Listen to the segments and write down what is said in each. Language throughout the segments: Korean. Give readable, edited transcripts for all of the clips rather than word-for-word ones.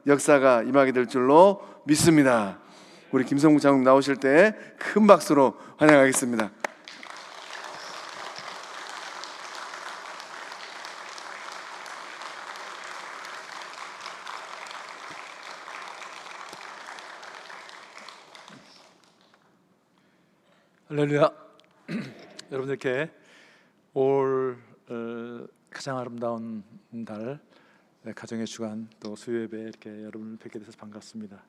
역사가 임하게 될 줄로 믿습니다. 우리 김성국 장로님 나오실 때 큰 박수로 환영하겠습니다. 할렐루야. 여러분들께 올 가장 아름다운 달 가정의 주간 또 수요예배 이렇게 여러분을 뵙게 돼서 반갑습니다.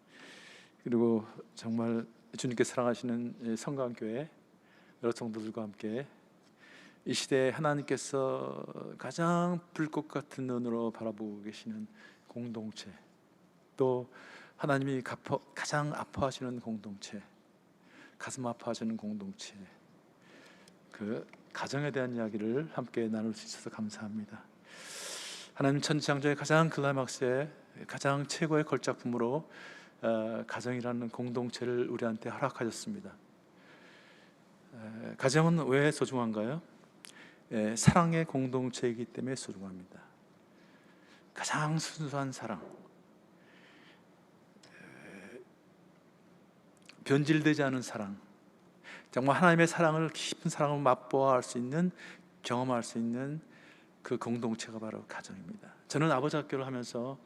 그리고 정말 주님께 사랑하시는 성강교회 여러 성도들과 함께 이 시대에 하나님께서 가장 불꽃 같은 눈으로 바라보고 계시는 공동체, 또 하나님이 가장 아파하시는 공동체, 가슴 아파하시는 공동체, 그 가정에 대한 이야기를 함께 나눌 수 있어서 감사합니다. 하나님 천지창조의 가장 클라이막스의 가장 최고의 걸작품으로 가정이라는 공동체를 우리한테 허락하셨습니다. 가정은 왜 소중한가요? 사랑의 공동체이기 때문에 소중합니다. 가장 순수한 사랑, 변질되지 않은 사랑, 정말 하나님의 사랑을, 깊은 사랑을 맛보아 할 수 있는, 경험할 수 있는 그 공동체가 바로 가정입니다. 저는 아버지 학교를 하면서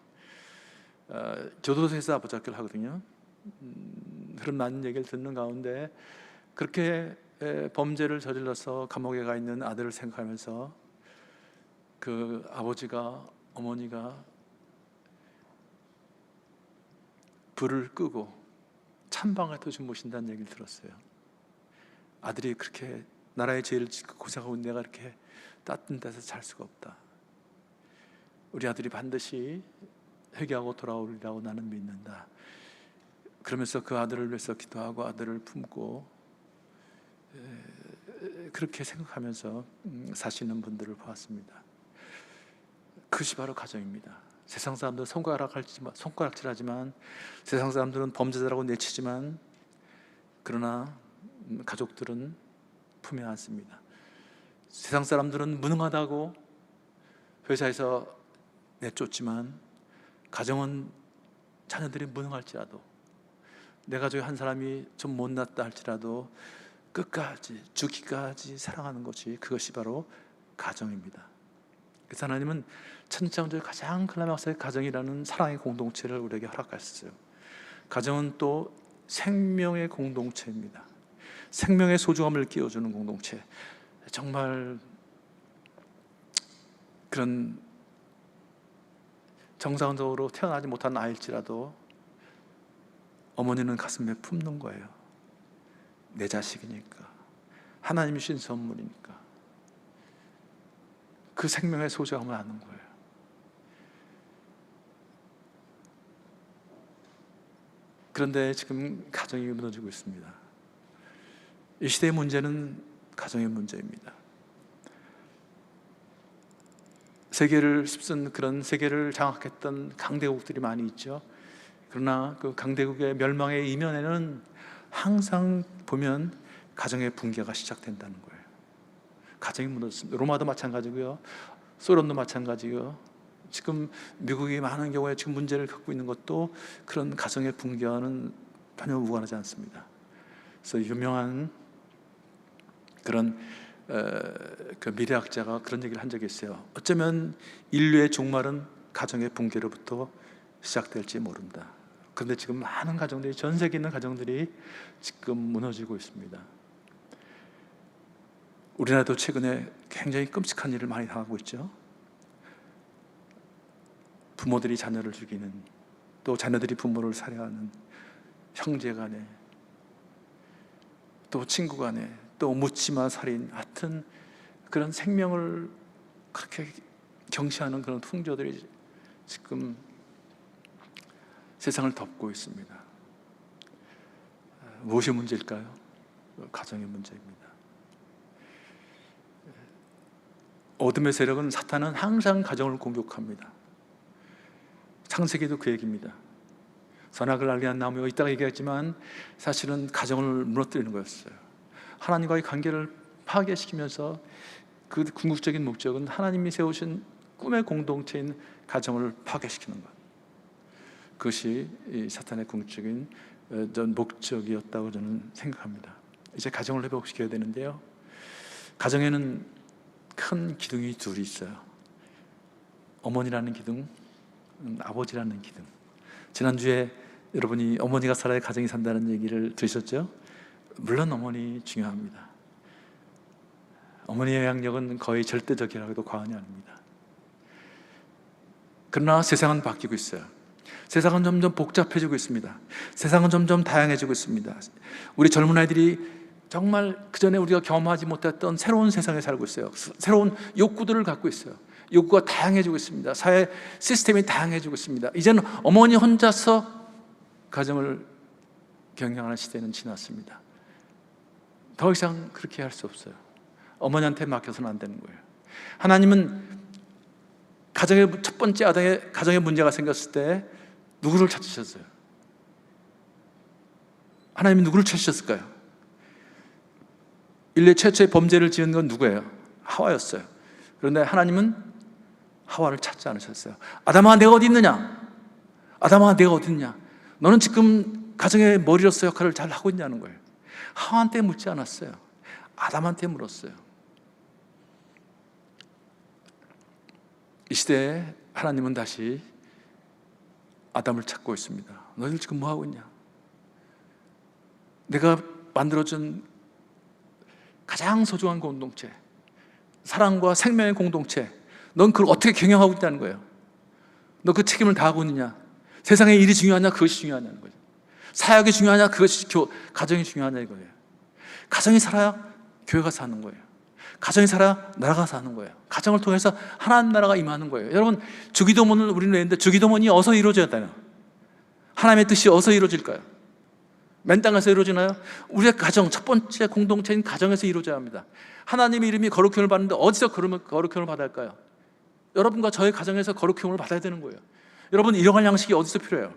교도소에서 아버지 학교를 하거든요. 그런 많은 얘기를 듣는 가운데 그렇게 범죄를 저질러서 감옥에 가 있는 아들을 생각하면서 그 아버지가, 어머니가 불을 끄고 찬방에서 주무신다는 얘기를 들었어요. 아들이 그렇게 나라의 죄를 짓고 고생하고 내가 이렇게 따뜻한 데서 잘 수가 없다. 우리 아들이 반드시 회개하고 돌아오리라고 나는 믿는다. 그러면서 그 아들을 위해서 기도하고 아들을 품고 그렇게 생각하면서 사시는 분들을 보았습니다. 그것이 바로 가정입니다. 세상 사람들은 손가락질하지만, 세상 사람들은 범죄자라고 내치지만, 그러나 가족들은 품에 안습니다. 세상 사람들은 무능하다고 회사에서 내쫓지만, 가정은 자녀들이 무능할지라도, 내 가족의 한 사람이 좀 못났다 할지라도 끝까지 죽기까지 사랑하는 것이, 그것이 바로 가정입니다. 그래서 하나님은 천지창조의 가장 클라이막스의 가정이라는 사랑의 공동체를 우리에게 허락하셨어요. 가정은 또 생명의 공동체입니다. 생명의 소중함을 끼워주는 공동체. 정말 그런 정상적으로 태어나지 못한 아이일지라도 어머니는 가슴에 품는 거예요. 내 자식이니까, 하나님이 주신 선물이니까 그 생명의 소중함을 아는 거예요. 그런데 지금 가정이 무너지고 있습니다. 이 시대의 문제는 가정의 문제입니다. 세계를 휩쓴 그런 세계를 장악했던 강대국들이 많이 있죠. 그러나 그 강대국의 멸망의 이면에는 항상 보면 가정의 붕괴가 시작된다는 거예요. 가정이 무너졌습니다. 로마도 마찬가지고요, 소련도 마찬가지고요. 지금 미국이 많은 경우에 지금 문제를 겪고 있는 것도 그런 가정의 붕괴와는 전혀 무관하지 않습니다. 그래서 유명한 그런 그 미래학자가 그런 얘기를 한 적이 있어요. 어쩌면 인류의 종말은 가정의 붕괴로부터 시작될지 모른다. 그런데 지금 많은 가정들이, 전 세계에 있는 가정들이 지금 무너지고 있습니다. 우리나라도 최근에 굉장히 끔찍한 일을 많이 당하고 있죠. 부모들이 자녀를 죽이는, 또 자녀들이 부모를 살해하는, 형제 간에, 또 친구 간에, 또 묻지마 살인, 하여튼 그런 생명을 그렇게 경시하는 그런 풍조들이 지금 세상을 덮고 있습니다. 무엇이 문제일까요? 가정의 문제입니다. 어둠의 세력은, 사탄은 항상 가정을 공격합니다. 창세기도 그 얘기입니다. 선악을 알리는 나무가 있다고 얘기했지만 사실은 가정을 무너뜨리는 거였어요. 하나님과의 관계를 파괴시키면서 그 궁극적인 목적은 하나님이 세우신 꿈의 공동체인 가정을 파괴시키는 것. 그것이 이 사탄의 궁극적인 목적이었다고 저는 생각합니다. 이제 가정을 회복시켜야 되는데요, 가정에는 큰 기둥이 둘이 있어요. 어머니라는 기둥, 아버지라는 기둥. 지난주에 여러분이 어머니가 살아야 가정이 산다는 얘기를 들으셨죠? 물론 어머니 중요합니다. 어머니의 영향력은 거의 절대적이라고 해도 과언이 아닙니다. 그러나 세상은 바뀌고 있어요. 세상은 점점 복잡해지고 있습니다. 세상은 점점 다양해지고 있습니다. 우리 젊은 아이들이 정말 그전에 우리가 경험하지 못했던 새로운 세상에 살고 있어요. 새로운 욕구들을 갖고 있어요. 욕구가 다양해지고 있습니다. 사회 시스템이 다양해지고 있습니다. 이제는 어머니 혼자서 가정을 경영하는 시대는 지났습니다. 더 이상 그렇게 할 수 없어요. 어머니한테 맡겨서는 안 되는 거예요. 하나님은 가정의 첫 번째 아담의 가정에 문제가 생겼을 때 누구를 찾으셨어요? 하나님이 누구를 찾으셨을까요? 인류 최초의 범죄를 지은 건 누구예요? 하와였어요. 그런데 하나님은 하와를 찾지 않으셨어요. 아담아, 내가 어디 있느냐? 아담아, 내가 어디 있느냐? 너는 지금 가정의 머리로서 역할을 잘 하고 있냐는 거예요. 하와한테 묻지 않았어요. 아담한테 물었어요. 이 시대에 하나님은 다시 아담을 찾고 있습니다. 너희들 지금 뭐 하고 있냐? 내가 만들어준 가장 소중한 공동체, 사랑과 생명의 공동체, 넌 그걸 어떻게 경영하고 있다는 거예요. 너 그 책임을 다하고 있느냐? 세상의 일이 중요하냐? 그것이 중요하냐는 거예요. 사역이 중요하냐? 그것이 가정이 중요하냐 이거예요. 가정이 살아야 교회가 사는 거예요. 가정이 살아야 나라가 사는 거예요. 가정을 통해서 하나님 나라가 임하는 거예요. 여러분, 주기도문을 우리는 했는데 주기도문이 어디서 이루어졌다요? 하나님의 뜻이 어디서 이루어질까요? 맨 땅에서 이루어지나요? 우리의 가정, 첫 번째 공동체인 가정에서 이루어져야 합니다. 하나님의 이름이 거룩힘을 받는데 어디서 거룩힘을 받아야 할까요? 여러분과 저의 가정에서 거룩힘을 받아야 되는 거예요. 여러분, 일용할 양식이 어디서 필요해요?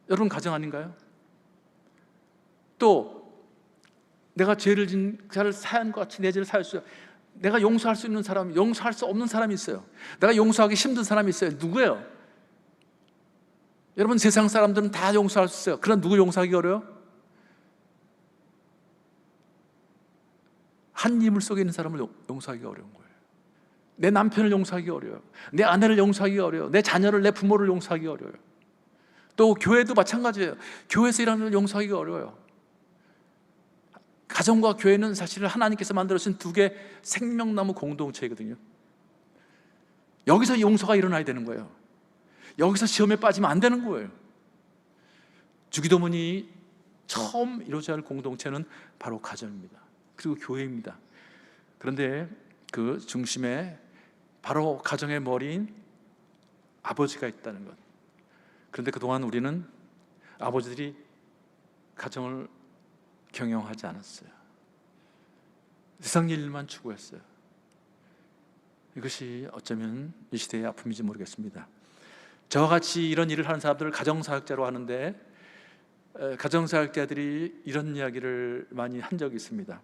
여러분 가정 아닌가요? 또 내가 죄를 진 자를 사한과 같이 내 죄를 사할 수, 내가 용서할 수 있는 사람, 용서할 수 없는 사람이 있어요. 내가 용서하기 힘든 사람이 있어요. 누구예요? 여러분, 세상 사람들은 다 용서할 수 있어요. 그러나 누구 용서하기 어려워요? 한 이물 속에 있는 사람을 용서하기 어려운 거예요. 내 남편을 용서하기 어려워요. 내 아내를 용서하기 어려워요. 내 자녀를, 내 부모를 용서하기 어려워요. 또 교회도 마찬가지예요. 교회에서 일하는 걸 용서하기 어려워요. 가정과 교회는 사실 하나님께서 만들어주신 두 개 생명나무 공동체이거든요. 여기서 용서가 일어나야 되는 거예요. 여기서 시험에 빠지면 안 되는 거예요. 주기도문이 처음 이루어져야 할 공동체는 바로 가정입니다. 그리고 교회입니다. 그런데 그 중심에 바로 가정의 머리인 아버지가 있다는 것. 그런데 그동안 우리는 아버지들이 가정을 경영하지 않았어요. 세상 일만 추구했어요. 이것이 어쩌면 이 시대의 아픔인지 모르겠습니다. 저와 같이 이런 일을 하는 사람들을 가정사역자로 하는데, 가정사역자들이 이런 이야기를 많이 한 적이 있습니다.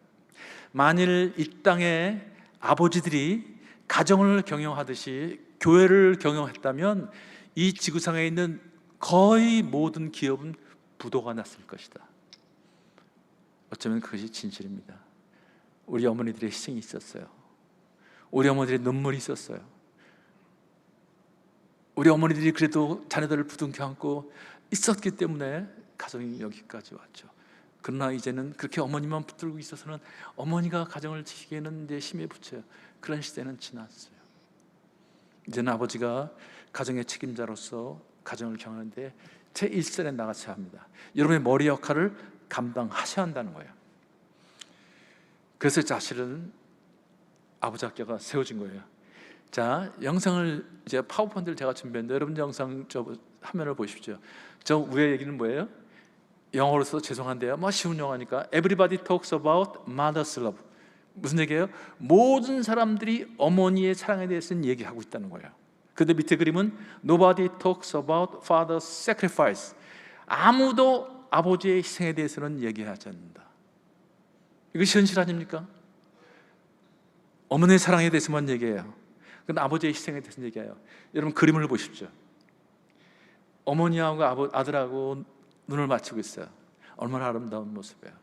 만일 이 땅에 아버지들이 가정을 경영하듯이 교회를 경영했다면 이 지구상에 있는 거의 모든 기업은 부도가 났을 것이다. 어쩌면 그것이 진실입니다. 우리 어머니들의 희생이 있었어요. 우리 어머니들의 눈물이 있었어요. 우리 어머니들이 그래도 자녀들을 부둥켜 안고 있었기 때문에 가정이 여기까지 왔죠. 그러나 이제는 그렇게 어머니만 붙들고 있어서는 어머니가 가정을 지키기에는 이제 힘에 부쳐요. 그런 시대는 지났어요. 이제는 아버지가 가정의 책임자로서 가정을 경영하는데 제 일선에 나가셔야 합니다. 여러분의 머리 역할을 감당하셔야 한다는 거예요. 그래서 사실은 아버지 학교가 세워진 거예요. 자, 영상을 이제 파워포인트를 제가 준비했는데 여러분 영상 저 화면을 보십시오. 저 위에 얘기는 뭐예요? 영어로서 죄송한데요. 뭐 쉬운 영어니까 Everybody talks about mother's love. 무슨 얘기예요? 모든 사람들이 어머니의 사랑에 대해서는 얘기하고 있다는 거예요. 그런데 밑에 그림은 Nobody talks about father's sacrifice. 아무도 아버지의 희생에 대해서는 얘기하지 않는다. 이것이 현실 아닙니까? 어머니의 사랑에 대해서만 얘기해요. 그런데 아버지의 희생에 대해서 얘기해요. 여러분 그림을 보십시오. 어머니하고 아들하고 눈을 맞추고 있어요. 얼마나 아름다운 모습이에요.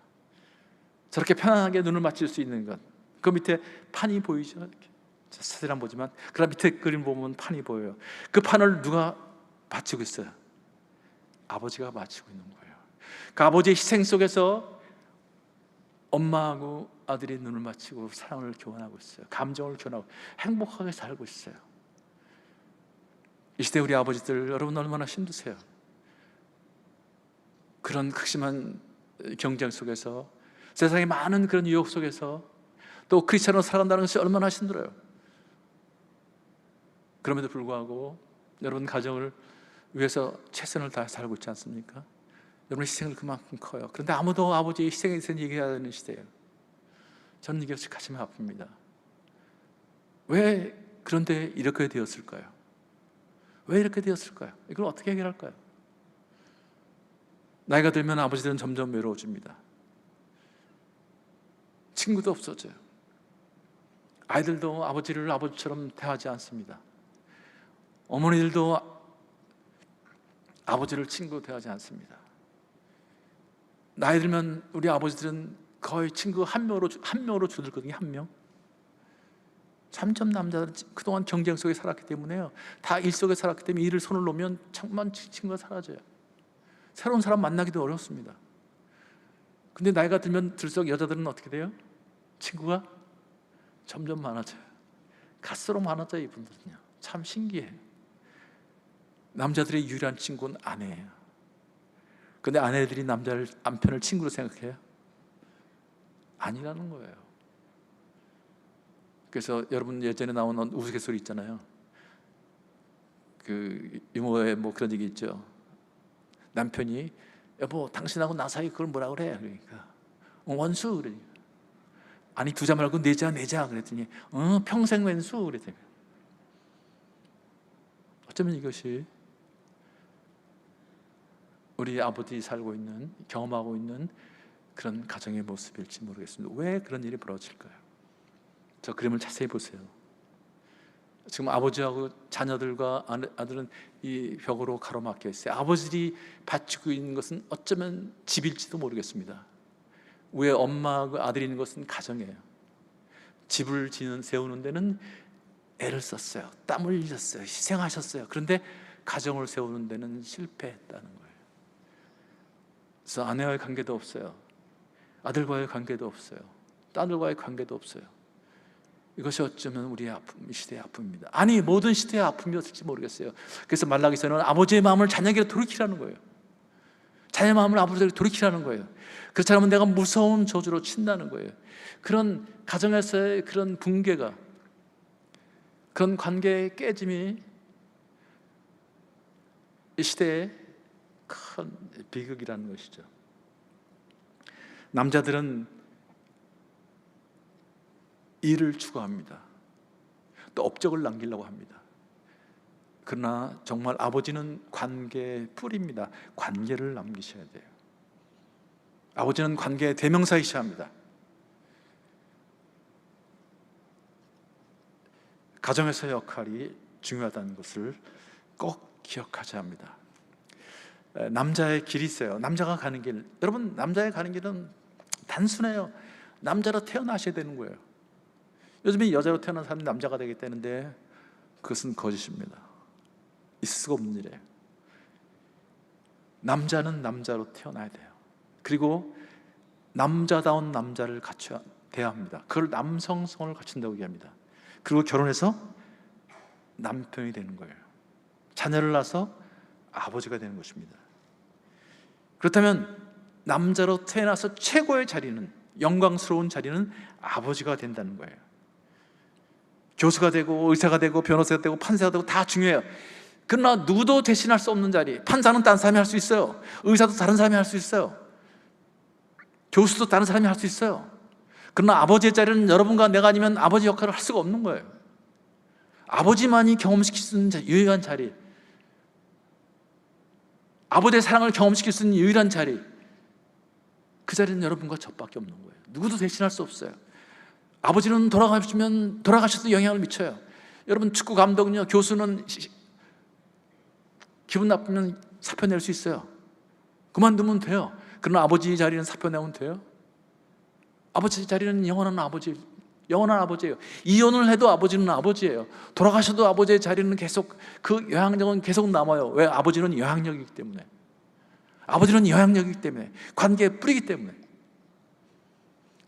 저렇게 편안하게 눈을 맞출 수 있는 것. 그 밑에 판이 보이죠? 이렇게. 사진 안 보지만 그 밑에 그림 보면 판이 보여요. 그 판을 누가 맞추고 있어요? 아버지가 맞추고 있는 거예요. 그 아버지의 희생 속에서 엄마하고 아들이 눈을 맞추고 사랑을 교환하고 있어요. 감정을 교환하고 행복하게 살고 있어요. 이 시대 우리 아버지들, 여러분 얼마나 힘드세요? 그런 극심한 경쟁 속에서, 세상의 많은 그런 유혹 속에서 또 크리스천으로 살아간다는 것이 얼마나 힘들어요. 그럼에도 불구하고 여러분 가정을 위해서 최선을 다해 살고 있지 않습니까? 여러분의 희생은 그만큼 커요. 그런데 아무도 아버지의 희생에 대해서 얘기하는 시대예요. 저는 이게 가슴이 아픕니다. 왜 그런데 이렇게 되었을까요? 왜 이렇게 되었을까요? 이걸 어떻게 해결할까요? 나이가 들면 아버지들은 점점 외로워집니다. 친구도 없어져요. 아이들도 아버지를 아버지처럼 대하지 않습니다. 어머니들도 아버지를 친구로 대하지 않습니다. 나이 들면 우리 아버지들은 거의 친구 한 명으로 줄어들거든요. 한 명. 점점 남자들은 그동안 경쟁 속에 살았기 때문에요, 다 일 속에 살았기 때문에 일을 손을 놓으면 정말 친구가 사라져요. 새로운 사람 만나기도 어렵습니다. 근데 나이가 들면 들수록 여자들은 어떻게 돼요? 친구가 점점 많아져요. 갈수록 많아져요. 이분들은요, 참 신기해요. 남자들의 유일한 친구는 아내예요. 근데 아내들이 남편을 친구로 생각해요? 아니라는 거예요. 그래서 여러분 예전에 나온 우스갯소리 있잖아요. 그 유머에 뭐 그런 얘기 있죠. 남편이 여보 당신하고 나 사이 그걸 뭐라 그래? 그러니까 원수 그러니까. 아니 두 자 말고 네 자 그랬더니 평생 왼수 그랬더니. 어쩌면 이것이 우리 아버지 살고 있는, 경험하고 있는 그런 가정의 모습일지 모르겠습니다. 왜 그런 일이 벌어질까요? 저 그림을 자세히 보세요. 지금 아버지하고 자녀들과 아들은 이 벽으로 가로막혀 있어요. 아버지들이 바치고 있는 것은 어쩌면 집일지도 모르겠습니다. 위에 엄마하고 아들이 있는 것은 가정이에요. 집을 세우는 데는 애를 썼어요. 땀을 흘렸어요. 희생하셨어요. 그런데 가정을 세우는 데는 실패했다는 거예요. 그래서 아내와의 관계도 없어요. 아들과의 관계도 없어요. 딸들과의 관계도 없어요. 이것이 어쩌면 우리의 아픔, 이 시대의 아픔입니다. 아니 모든 시대의 아픔이었을지 모르겠어요. 그래서 말라기서는 아버지의 마음을 자녀에게 돌이키라는 거예요. 자녀의 마음을 아버지에게 돌이키라는 거예요. 그렇지 않으면 내가 무서운 저주로 친다는 거예요. 그런 가정에서의 그런 붕괴가, 그런 관계의 깨짐이 이 시대의 큰 비극이라는 것이죠. 남자들은 일을 추구합니다. 또 업적을 남기려고 합니다. 그러나 정말 아버지는 관계의 뿌리입니다. 관계를 남기셔야 돼요. 아버지는 관계의 대명사이셔야 합니다. 가정에서의 역할이 중요하다는 것을 꼭 기억하셔야 합니다. 남자의 길이 있어요. 남자가 가는 길, 여러분 남자의 가는 길은 단순해요. 남자로 태어나셔야 되는 거예요. 요즘에 여자로 태어난 사람이 남자가 되겠다는데 그것은 거짓입니다. 있을 수가 없는 일이에요. 남자는 남자로 태어나야 돼요. 그리고 남자다운 남자를 갖춰야 합니다. 그걸 남성성을 갖춘다고 얘기합니다. 그리고 결혼해서 남편이 되는 거예요. 자녀를 낳아서 아버지가 되는 것입니다. 그렇다면 남자로 태어나서 최고의 자리는, 영광스러운 자리는 아버지가 된다는 거예요. 교수가 되고 의사가 되고 변호사가 되고 판사가 되고 다 중요해요. 그러나 누구도 대신할 수 없는 자리. 판사는 다른 사람이 할 수 있어요. 의사도 다른 사람이 할 수 있어요. 교수도 다른 사람이 할 수 있어요. 그러나 아버지의 자리는 여러분과 내가 아니면 아버지 역할을 할 수가 없는 거예요. 아버지만이 경험시킬 수 있는 유일한 자리, 아버지의 사랑을 경험시킬 수 있는 유일한 자리, 그 자리는 여러분과 저밖에 없는 거예요. 누구도 대신할 수 없어요. 아버지는 돌아가셔도 영향을 미쳐요. 여러분 축구 감독은요, 교수는 기분 나쁘면 사표 낼 수 있어요. 그만두면 돼요. 그러나 아버지 자리는 사표 내면 돼요? 아버지 자리는 영원한 아버지, 영원한 아버지예요. 이혼을 해도 아버지는 아버지예요. 돌아가셔도 아버지의 자리는 계속, 그 영향력은 계속 남아요. 왜? 아버지는 영향력이기 때문에. 아버지는 영향력이기 때문에, 관계의 뿌리기 때문에.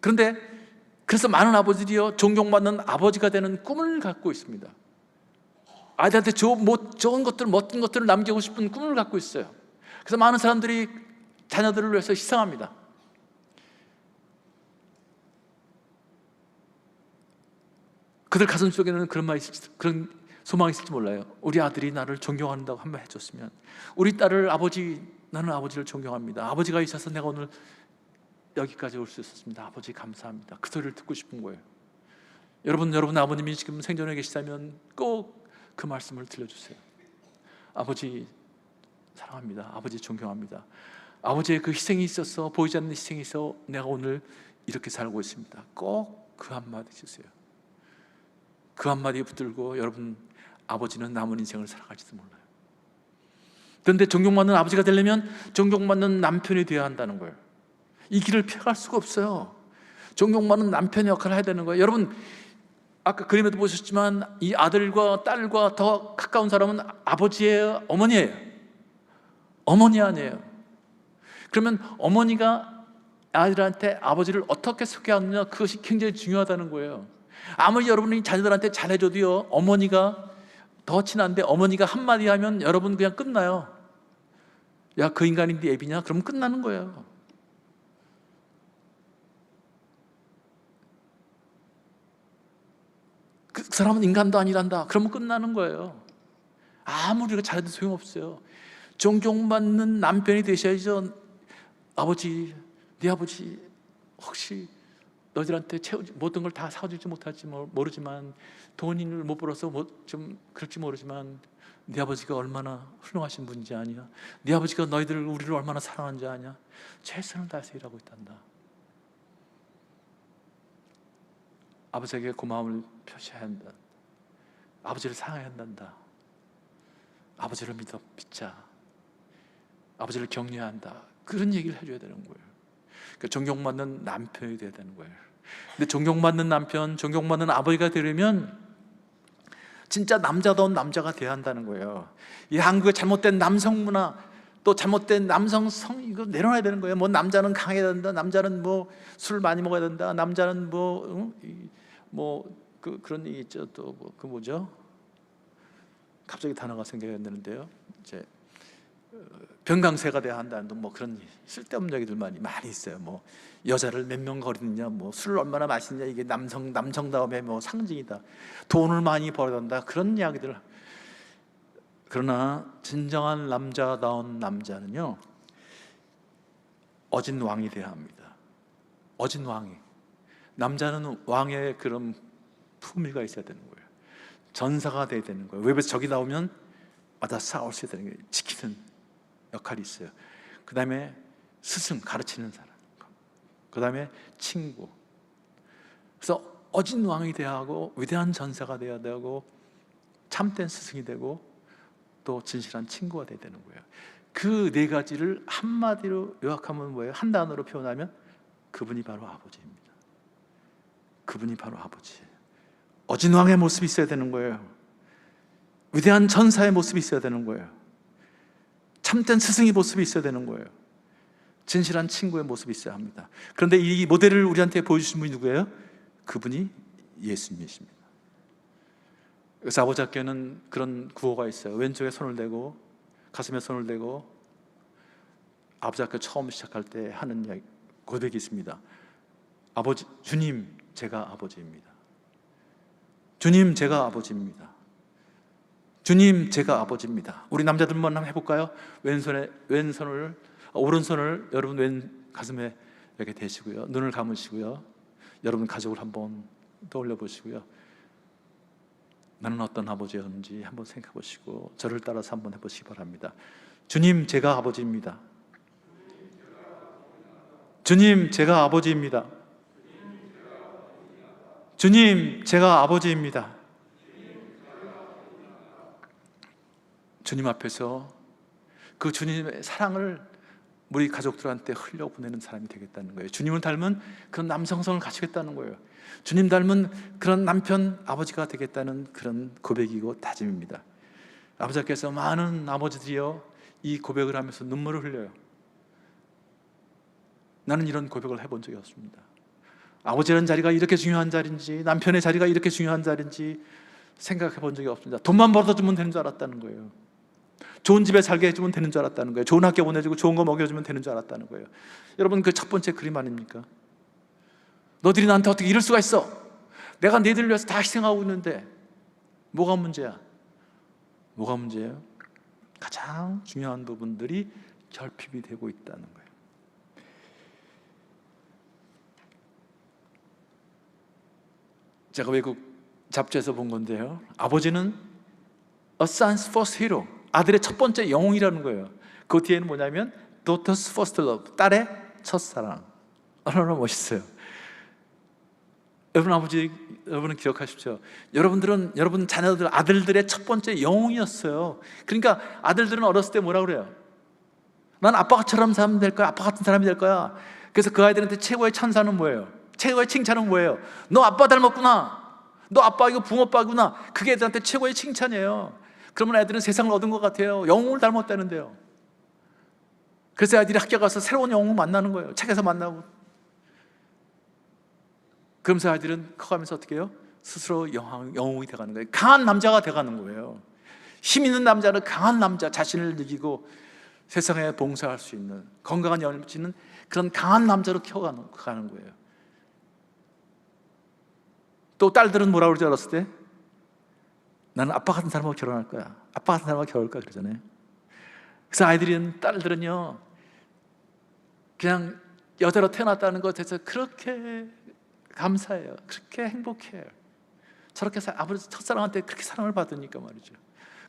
그런데 그래서 많은 아버지들이요, 존경받는 아버지가 되는 꿈을 갖고 있습니다. 아이들한테 좋은 것들, 멋진 것들을 남기고 싶은 꿈을 갖고 있어요. 그래서 많은 사람들이 자녀들을 위해서 희생합니다. 그들 가슴 속에는 그런 말이 있을지, 그런 소망이 있을지 몰라요. 우리 아들이 나를 존경한다고 한번 해줬으면, 우리 딸을 아버지, 나는 아버지를 존경합니다. 아버지가 있어서 내가 오늘 여기까지 올 수 있었습니다. 아버지 감사합니다. 그 소리를 듣고 싶은 거예요. 여러분 아버님이 지금 생존해 계시다면 꼭 그 말씀을 들려주세요. 아버지 사랑합니다. 아버지 존경합니다. 아버지의 그 희생이 있어서, 보이지 않는 희생이 있어 내가 오늘 이렇게 살고 있습니다. 꼭 그 한마디 주세요. 그 한마디 붙들고 여러분, 아버지는 남은 인생을 살아갈지도 몰라요. 그런데 존경받는 아버지가 되려면 존경받는 남편이 되어야 한다는 거예요. 이 길을 피할 수가 없어요. 존경받는 남편의 역할을 해야 되는 거예요. 여러분, 아까 그림에도 보셨지만 이 아들과 딸과 더 가까운 사람은 아버지예요, 어머니예요? 어머니 아니에요? 그러면 어머니가 아이들한테 아버지를 어떻게 소개하느냐, 그것이 굉장히 중요하다는 거예요. 아무리 여러분이 자녀들한테 잘해줘도요, 어머니가 더 친한데 어머니가 한마디 하면 여러분 그냥 끝나요. 야, 그 인간이 네 애비냐? 그러면 끝나는 거예요. 그 사람은 인간도 아니란다. 그러면 끝나는 거예요. 아무리 잘해도 소용없어요. 존경받는 남편이 되셔야죠. 아버지, 네 아버지 혹시 너희들한테 모든 걸 다 사줄지 못할지 모르지만, 돈을 못 벌어서 좀 그럴지 모르지만 네 아버지가 얼마나 훌륭하신 분인지 아냐? 네 아버지가 우리를 얼마나 사랑하는지 아냐? 최선을 다해서 일하고 있단다. 아버지에게 고마움을 표시해야 한다. 아버지를 사랑해야 한다. 아버지를 믿자. 아버지를 격려해야 한다. 그런 얘기를 해줘야 되는 거예요. 그러니까 존경받는 남편이 돼야 되는 거예요. 근데 존경받는 남편, 존경받는 아버지가 되려면 진짜 남자다운 남자가 돼야 한다는 거예요. 이 한국의 잘못된 남성 문화, 또 잘못된 남성성, 이거 내려놔야 되는 거예요. 뭐 남자는 강해야 된다, 남자는 뭐 술 많이 먹어야 된다, 남자는 그런 얘기 있죠. 또 그 뭐죠? 갑자기 단어가 생각이 안 나는데요. 이제 병강세가 돼야 한다는 뭐 그런 쓸데없는 얘기들 많이 있어요. 뭐 여자를 몇 명 거리느냐, 뭐 술을 얼마나 마시느냐, 이게 남성다움의 뭐 상징이다. 돈을 많이 벌어야 된다. 그런 이야기들. 그러나 진정한 남자다운 남자는요, 어진 왕이 돼야 합니다. 어진 왕이. 남자는 왕의 그런 품위가 있어야 되는 거예요. 전사가 돼야 되는 거예요. 외부에서 적이 나오면 와다 싸울 수 있다는 게, 지키는 역할이 있어요. 그 다음에 스승, 가르치는 사람, 그 다음에 친구. 그래서 어진 왕이 돼야 하고, 위대한 전사가 돼야 되고, 참된 스승이 되고, 또 진실한 친구가 돼야 되는 거예요. 그 네 가지를 한마디로 요약하면 뭐예요? 한 단어로 표현하면 그분이 바로 아버지입니다. 그분이 바로 아버지예요. 어진 왕의 모습이 있어야 되는 거예요. 위대한 전사의 모습이 있어야 되는 거예요. 참된 스승의 모습이 있어야 되는 거예요. 진실한 친구의 모습이 있어야 합니다. 그런데 이 모델을 우리한테 보여주신 분이 누구예요? 그분이 예수님이십니다. 그래서 아버지 학교에는 그런 구호가 있어요. 왼쪽에 손을 대고, 가슴에 손을 대고, 아버지 학교 처음 시작할 때 하는 고백이 있습니다. 아버지, 주님, 제가 아버지입니다. 주님, 제가 아버지입니다. 주님, 제가 아버지입니다. 우리 남자들만 한번 해볼까요? 오른손을 여러분 왼 가슴에 이렇게 대시고요, 눈을 감으시고요, 여러분 가족을 한번 떠올려 보시고요, 나는 어떤 아버지였는지 한번 생각해 보시고 저를 따라서 한번 해보시기 바랍니다. 주님, 제가 아버지입니다. 주님, 제가 아버지입니다. 주님, 제가 아버지입니다. 주님 앞에서 그 주님의 사랑을 우리 가족들한테 흘려보내는 사람이 되겠다는 거예요. 주님을 닮은 그런 남성성을 가지겠다는 거예요. 주님 닮은 그런 남편, 아버지가 되겠다는 그런 고백이고 다짐입니다. 아버지께서 많은 아버지들이요, 이 고백을 하면서 눈물을 흘려요. 나는 이런 고백을 해본 적이 없습니다. 아버지라는 자리가 이렇게 중요한 자리인지, 남편의 자리가 이렇게 중요한 자리인지 생각해 본 적이 없습니다. 돈만 벌어주면 되는 줄 알았다는 거예요. 좋은 집에 살게 해주면 되는 줄 알았다는 거예요. 좋은 학교 보내주고 좋은 거 먹여주면 되는 줄 알았다는 거예요. 여러분, 그 첫 번째 그림 아닙니까? 너들이 나한테 어떻게 이럴 수가 있어? 내가 너희들을 위해서 다 희생하고 있는데 뭐가 문제야? 뭐가 문제예요? 가장 중요한 부분들이 결핍이 되고 있다는 거예요. 제가 외국 잡지에서 본 건데요, 아버지는 A son's first hero, 아들의 첫 번째 영웅이라는 거예요. 그 뒤에는 뭐냐면 Daughter's first love, 딸의 첫사랑. 얼마나 멋있어요. 여러분, 아버지, 여러분은 기억하십시오. 여러분들은 여러분 자녀들, 아들들의 첫 번째 영웅이었어요. 그러니까 아들들은 어렸을 때 뭐라 그래요? 난 아빠처럼 사람 될 거야, 아빠 같은 사람이 될 거야. 그래서 그 아이들한테 최고의 찬사는 뭐예요? 최고의 칭찬은 뭐예요? 너 아빠 닮았구나, 너 아빠 이거 붕어빠구나. 그게 애들한테 최고의 칭찬이에요. 그러면 애들은 세상을 얻은 것 같아요. 영웅을 닮았다는데요. 그래서 아이들이 학교 가서 새로운 영웅을 만나는 거예요. 책에서 만나고. 그러면서 아이들은 커가면서 어떻게 해요? 스스로 영웅이 돼가는 거예요. 강한 남자가 돼가는 거예요. 힘 있는 남자는 강한 남자, 자신을 이기고 세상에 봉사할 수 있는, 건강한 열매치는 그런 강한 남자로 키워가는 거예요. 또 딸들은 뭐라고 그러지, 어렸을 때? 나는 아빠 같은 사람하고 결혼할 거야, 아빠 같은 사람하고 결혼할 거야 그러잖아요. 그래서 아이들은, 딸들은요, 그냥 여자로 태어났다는 것에 대해서 그렇게 감사해요. 그렇게 행복해요. 저렇게 아버지 첫사랑한테 그렇게 사랑을 받으니까 말이죠.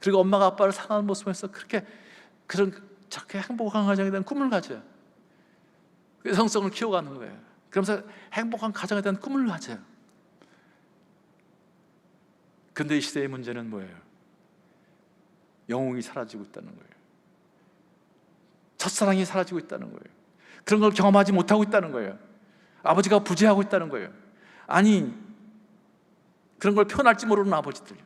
그리고 엄마가 아빠를 사랑하는 모습에서 저렇게 행복한 가정에 대한 꿈을 가져요. 성성을 키워가는 거예요. 그러면서 행복한 가정에 대한 꿈을 가져요. 근데 이 시대의 문제는 뭐예요? 영웅이 사라지고 있다는 거예요. 첫사랑이 사라지고 있다는 거예요. 그런 걸 경험하지 못하고 있다는 거예요. 아버지가 부재하고 있다는 거예요. 아니, 그런 걸 표현할지 모르는 아버지들,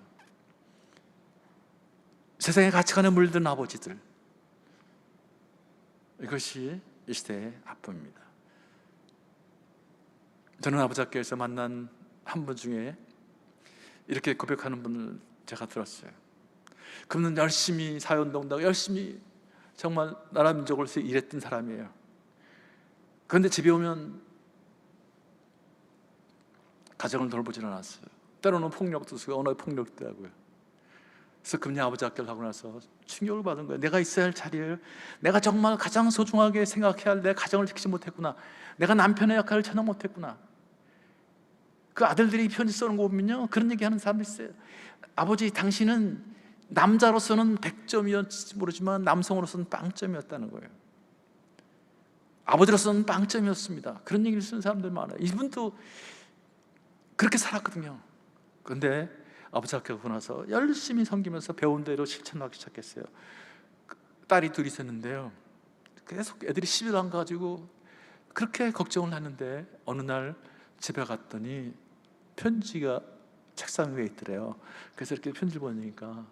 세상의 가치관에 물든 아버지들, 이것이 이 시대의 아픔입니다. 저는 아버지 학교에서 만난 한 분 중에 이렇게 고백하는 분을 제가 들었어요. 그분은 열심히 사회운동도 열심히 정말 나라 민족을 위해서 일했던 사람이에요. 그런데 집에 오면 가정을 돌보질 않았어요. 때로는 폭력도 쓰고 언어의 폭력도 하고요. 그래서 금년 아버지 학교를 하고 나서 충격을 받은 거예요. 내가 있어야 할 자리를 내가 정말 가장 소중하게 생각해야 할 내 가정을 지키지 못했구나. 내가 남편의 역할을 전혀 못했구나. 그 아들들이 편지 써는 거 보면요, 그런 얘기하는 사람도 있어요. 아버지, 당신은 남자로서는 100점이었을지 모르지만 남성으로서는 빵점이었다는 거예요. 아버지로서는 빵점이었습니다. 그런 얘기를 쓰는 사람들 많아요. 이분도 그렇게 살았거든요. 그런데 아버지 학교 가고 나서 열심히 섬기면서 배운 대로 실천하기 시작했어요. 딸이 둘이 있었는데요, 계속 애들이 시비를 안 가지고 그렇게 걱정을 하는데 어느 날 집에 갔더니 편지가 책상 위에 있더래요. 그래서 이렇게 편지를 보니까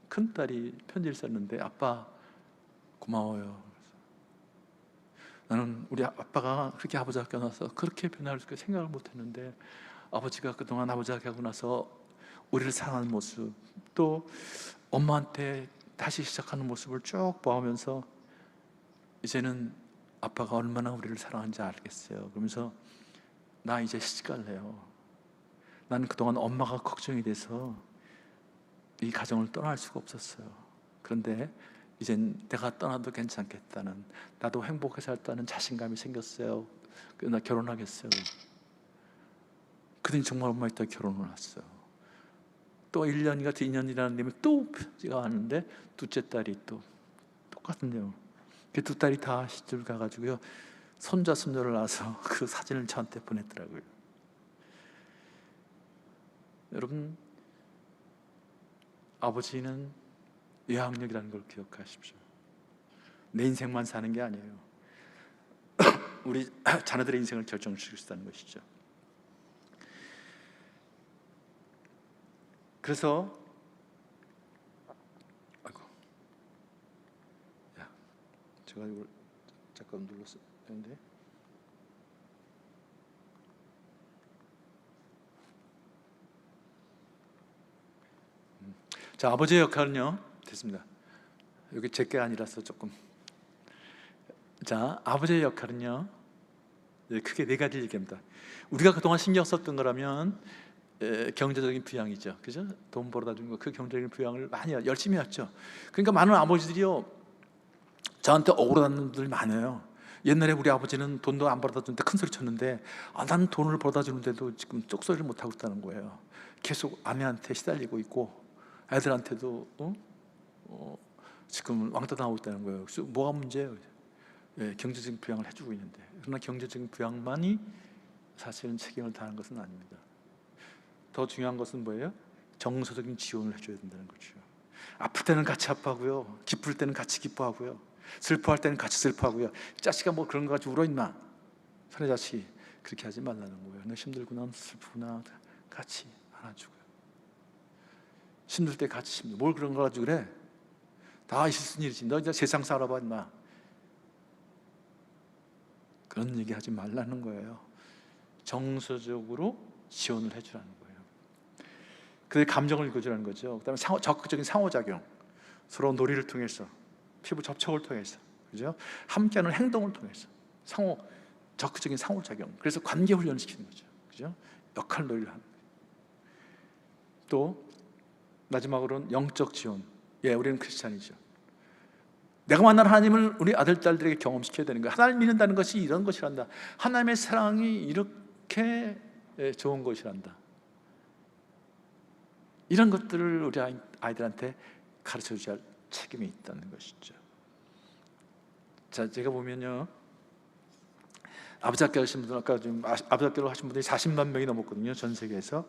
큰딸이 편지를 썼는데, 아빠 고마워요. 나는 우리 아빠가 그렇게 아버지 학교 나서 그렇게 변할 수 생각을 못했는데, 아버지가 그동안 아버지 학교 하고 나서 우리를 사랑하는 모습, 또 엄마한테 다시 시작하는 모습을 쭉 보면서 이제는 아빠가 얼마나 우리를 사랑하는지 알겠어요. 그러면서 나 이제 시집갈래요. 나는 그동안 엄마가 걱정이 돼서 이 가정을 떠날 수가 없었어요. 그런데 이젠 내가 떠나도 괜찮겠다는, 나도 행복하게 살다는 자신감이 생겼어요. 나 결혼하겠어요. 그랬더니 정말 엄마 이따 결혼을 했어요. 또 1년인가 2년이라는 데면 또 편지가 왔는데 둘째 딸이 또 똑같은 내용. 그 두 딸이 다 시집을 가가지고요, 손자 손녀를 낳아서 그 사진을 저한테 보냈더라고요. 여러분, 아버지는 외항력이라는 걸 기억하십시오. 내 인생만 사는 게 아니에요. 우리 자녀들의 인생을 결정시킬 수 있다는 것이죠. 그래서 제가 이걸 잠깐 눌렀어야 되는데, 자, 아버지의 역할은요, 됐습니다. 여기 제게 아니라서 조금. 자, 아버지의 역할은요, 크게 네 가지 얘기합니다. 우리가 그동안 신경 썼던 거라면 경제적인 부양이죠, 그죠? 돈 벌어다 주는 거, 그 경제적인 부양을 많이 열심히 했죠. 그러니까 많은 아버지들이요, 저한테 억울한 분들이 많아요. 옛날에 우리 아버지는 돈도 안 벌어다 주는데 큰 소리 쳤는데, 난 돈을 벌어다 주는데도 지금 쪽소리를 못 하고 있다는 거예요. 계속 아내한테 시달리고 있고 애들한테도 지금 왕따 당하고 있다는 거예요. 그래서 뭐가 문제예요? 경제적인 부양을 해주고 있는데, 그러나 경제적인 부양만이 사실은 책임을 다하는 것은 아닙니다. 더 중요한 것은 뭐예요? 정서적인 지원을 해줘야 된다는 거죠. 아플 때는 같이 아파하고요, 기쁠 때는 같이 기뻐하고요, 슬퍼할 때는 같이 슬퍼하고요. 자식아 뭐 그런 거 가지고 울어 있나? 사내 자식 그렇게 하지 말라는 거예요. 너 힘들구나, 슬프구나, 같이 안아주고요. 힘들 때 같이 힘들어. 뭘 그런 거 가지고 그래? 다 있을 일이지. 너 이제 세상 살아봐 임마. 그런 얘기 하지 말라는 거예요. 정서적으로 지원을 해주라는 거예요. 그의 감정을 읽어주라는 거죠. 그다음에 적극적인 상호작용, 서로 놀이를 통해서, 피부 접촉을 통해서, 그죠? 함께하는 행동을 통해서 적극적인 상호작용. 그래서 관계 훈련을 시키는 거죠, 그죠? 역할 놀이를 하는 거예요. 또 마지막으로는 영적 지원. 우리는 크리스찬이죠. 내가 만난 하나님을 우리 아들, 딸들에게 경험시켜야 되는 거예요. 하나님 믿는다는 것이 이런 것이란다. 하나님의 사랑이 이렇게 좋은 것이란다. 이런 것들을 우리 아이들한테 가르쳐줘야 할 책임이 있다는 것이죠. 자, 제가 보면요, 아버지 학교 하신 분들, 아까 지금 아버지 학교를 하신 분들이 40만 명이 넘었거든요, 전 세계에서.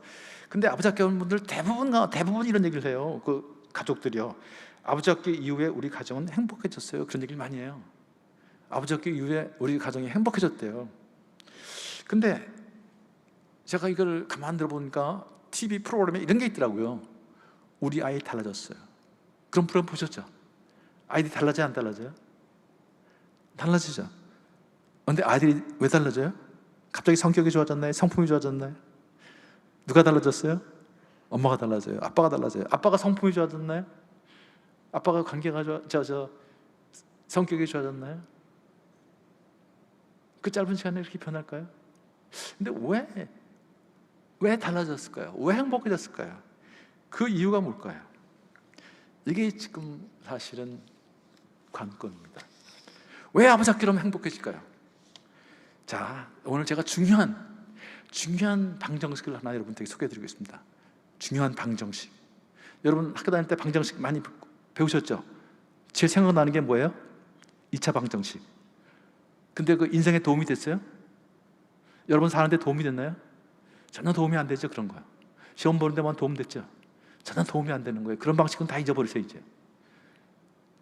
근데 아버지 학교 온 분들 대부분 이런 얘기를 해요. 그 가족들이요, 아버지 학교 이후에 우리 가정은 행복해졌어요. 그런 얘기를 많이 해요. 아버지 학교 이후에 우리 가정이 행복해졌대요. 근데 제가 이걸 가만 들어보니까 TV 프로그램에 이런 게 있더라고요. 우리 아이 달라졌어요. 그런 프로그램 보셨죠? 아이들이 달라져요, 안 달라져요? 달라지죠. 그런데 아이들이 왜 달라져요? 갑자기 성격이 좋아졌나요? 성품이 좋아졌나요? 누가 달라졌어요? 엄마가 달라져요. 아빠가 달라져요. 아빠가 성품이 좋아졌나요? 아빠가 관계가 성격이 좋아졌나요? 그 짧은 시간에 이렇게 변할까요? 근데 왜 달라졌을까요? 왜 행복해졌을까요? 그 이유가 뭘까요? 이게 지금 사실은 관건입니다. 왜 아버지 학교라면 행복해질까요? 자, 오늘 제가 중요한 방정식을 하나 여러분들에게 소개해드리겠습니다. 중요한 방정식. 여러분 학교 다닐 때 방정식 많이 배우셨죠? 제일 생각나는 게 뭐예요? 2차 방정식. 근데 그 인생에 도움이 됐어요? 여러분 사는데 도움이 됐나요? 전혀 도움이 안 되죠. 그런 거요. 시험 보는 데만 도움 됐죠. 전혀 도움이 안 되는 거예요. 그런 방식은 다 잊어버리세요. 이제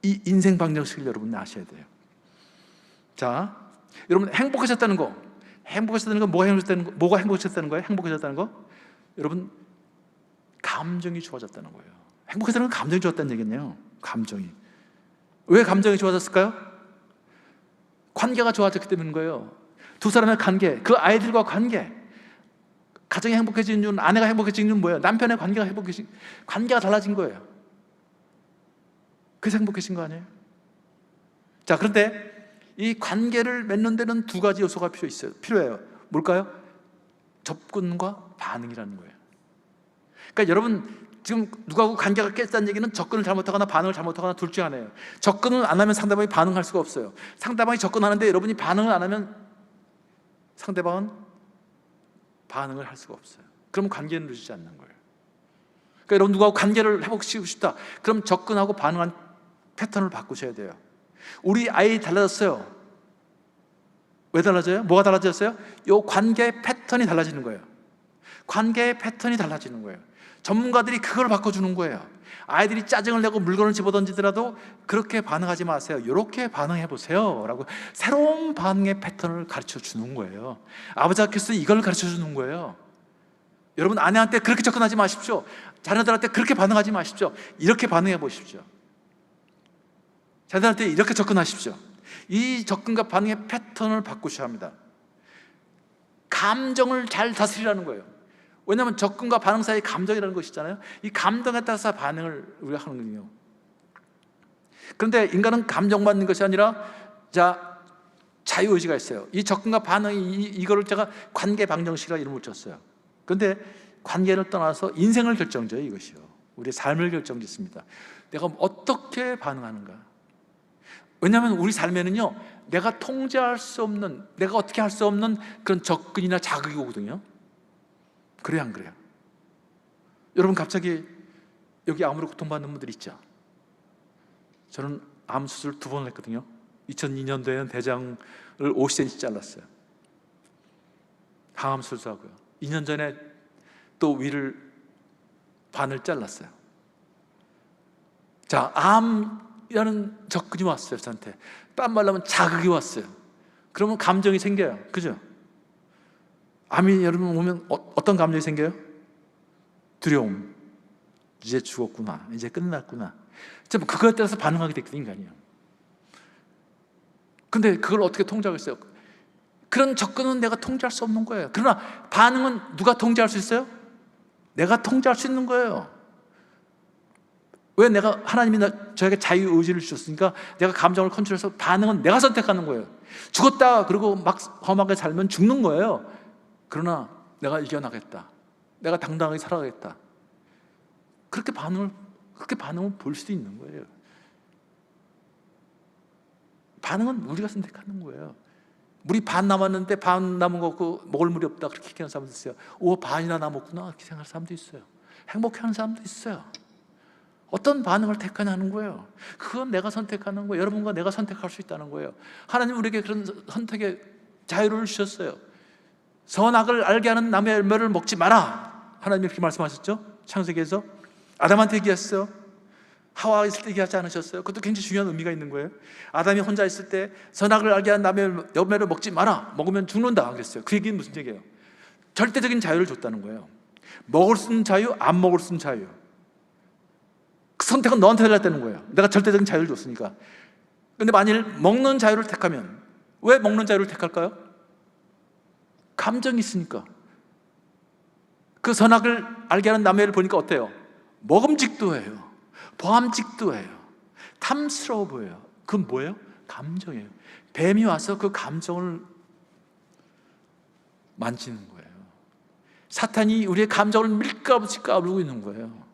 이 인생 방정식을 여러분 아셔야 돼요. 자, 여러분 행복해졌다는 거 뭐가 행복해졌다는 거예요? 행복해졌다는 거, 여러분 감정이 좋아졌다는 거예요. 행복해졌다는 건 감정이 좋았다는 얘기네요. 감정이. 왜 감정이 좋아졌을까요? 관계가 좋아졌기 때문인 거예요. 두 사람의 관계, 그 아이들과 관계, 가정이 행복해진 이유는, 아내가 행복해진 이유는 뭐예요? 남편의 관계가 달라진 거예요. 그래서 행복해진 거 아니에요? 자, 그런데 이 관계를 맺는 데는 두 가지 요소가 필요해요. 뭘까요? 접근과 반응이라는 거예요. 그러니까 여러분 지금 누구하고 관계가 깼다는 얘기는 접근을 잘못하거나 반응을 잘못하거나 둘 중 하나예요. 접근을 안 하면 상대방이 반응할 수가 없어요. 상대방이 접근하는데 여러분이 반응을 안 하면 상대방은 반응을 할 수가 없어요. 그럼 관계는 이루어지지 않는 거예요. 그러니까 여러분 누구하고 관계를 회복시키고 싶다, 그럼 접근하고 반응한 패턴을 바꾸셔야 돼요. 우리 아이 달라졌어요. 왜 달라져요? 뭐가 달라졌어요? 이 관계의 패턴이 달라지는 거예요. 관계의 패턴이 달라지는 거예요. 전문가들이 그걸 바꿔주는 거예요. 아이들이 짜증을 내고 물건을 집어던지더라도 그렇게 반응하지 마세요. 이렇게 반응해 보세요 라고 새로운 반응의 패턴을 가르쳐 주는 거예요. 아버지께서 이걸 가르쳐 주는 거예요. 여러분, 아내한테 그렇게 접근하지 마십시오. 자녀들한테 그렇게 반응하지 마십시오. 이렇게 반응해 보십시오. 자녀들한테 이렇게 접근하십시오. 이 접근과 반응의 패턴을 바꾸셔야 합니다. 감정을 잘 다스리라는 거예요. 왜냐하면 접근과 반응 사이에 감정이라는 것이 있잖아요. 이 감정에 따라서 반응을 우리가 하는거든요. 그런데 인간은 감정만 있는 것이 아니라 자유의지가 있어요. 이 접근과 반응이 이거를 제가 관계 방정식이라 이름을 줬어요. 그런데 관계를 떠나서 인생을 결정져요. 이것이요, 우리의 삶을 결정짓습니다. 내가 어떻게 반응하는가. 왜냐하면 우리 삶에는요, 내가 통제할 수 없는, 내가 어떻게 할 수 없는 그런 접근이나 자극이 오거든요. 그래요, 안 그래요? 여러분, 갑자기 여기 암으로 고통받는 분들 있죠? 저는 암 수술 2번 했거든요. 2002년도에는 대장을 50cm 잘랐어요. 항암 수술하고요. 2년 전에 또 위를 반을 잘랐어요. 자, 암이라는 접근이 왔어요. 저한테 땀 말라면 자극이 왔어요. 그러면 감정이 생겨요. 그죠? 암이 여러분 오면 어떤 감정이 생겨요? 두려움. 이제 죽었구나, 이제 끝났구나. 그거에 따라서 반응하게 됐거든요, 인간이요. 근데 그걸 어떻게 통제하겠어요? 그런 접근은 내가 통제할 수 없는 거예요. 그러나 반응은 누가 통제할 수 있어요? 내가 통제할 수 있는 거예요. 왜? 하나님이 저에게 자유의지를 주셨으니까 내가 감정을 컨트롤해서 반응은 내가 선택하는 거예요. 죽었다 그러고 막 험하게 살면 죽는 거예요. 그러나 내가 이겨나겠다, 내가 당당하게 살아가겠다, 그렇게 반응을 볼 수도 있는 거예요. 반응은 우리가 선택하는 거예요. 물이 반 남았는데 반 남은 거 없고 먹을 물이 없다, 그렇게 얘기하는 사람도 있어요. 반이나 남았구나, 그렇게 생각하는 사람도 있어요. 행복해하는 사람도 있어요. 어떤 반응을 택하냐는 거예요. 그건 내가 선택하는 거예요. 여러분과 내가 선택할 수 있다는 거예요. 하나님 우리에게 그런 선택의 자유를 주셨어요. 선악을 알게 하는 나무의 열매를 먹지 마라, 하나님이 그렇게 말씀하셨죠. 창세기에서 아담한테 얘기했어요. 하와 있을 때 얘기하지 않으셨어요? 그것도 굉장히 중요한 의미가 있는 거예요. 아담이 혼자 있을 때 선악을 알게 하는 나무의 열매를 먹지 마라, 먹으면 죽는다 그랬어요. 그 얘기는 무슨 얘기예요? 절대적인 자유를 줬다는 거예요. 먹을 수 있는 자유, 안 먹을 수 있는 자유, 그 선택은 너한테 달렸다는 거예요. 내가 절대적인 자유를 줬으니까. 근데 만일 먹는 자유를 택하면, 왜 먹는 자유를 택할까요? 감정이 있으니까. 그 선악을 알게 하는 나무를 보니까 어때요? 먹음직도 해요, 보암직도 해요, 탐스러워 보여요. 그건 뭐예요? 감정이에요. 뱀이 와서 그 감정을 만지는 거예요. 사탄이 우리의 감정을 밀가부치 까불고 있는 거예요.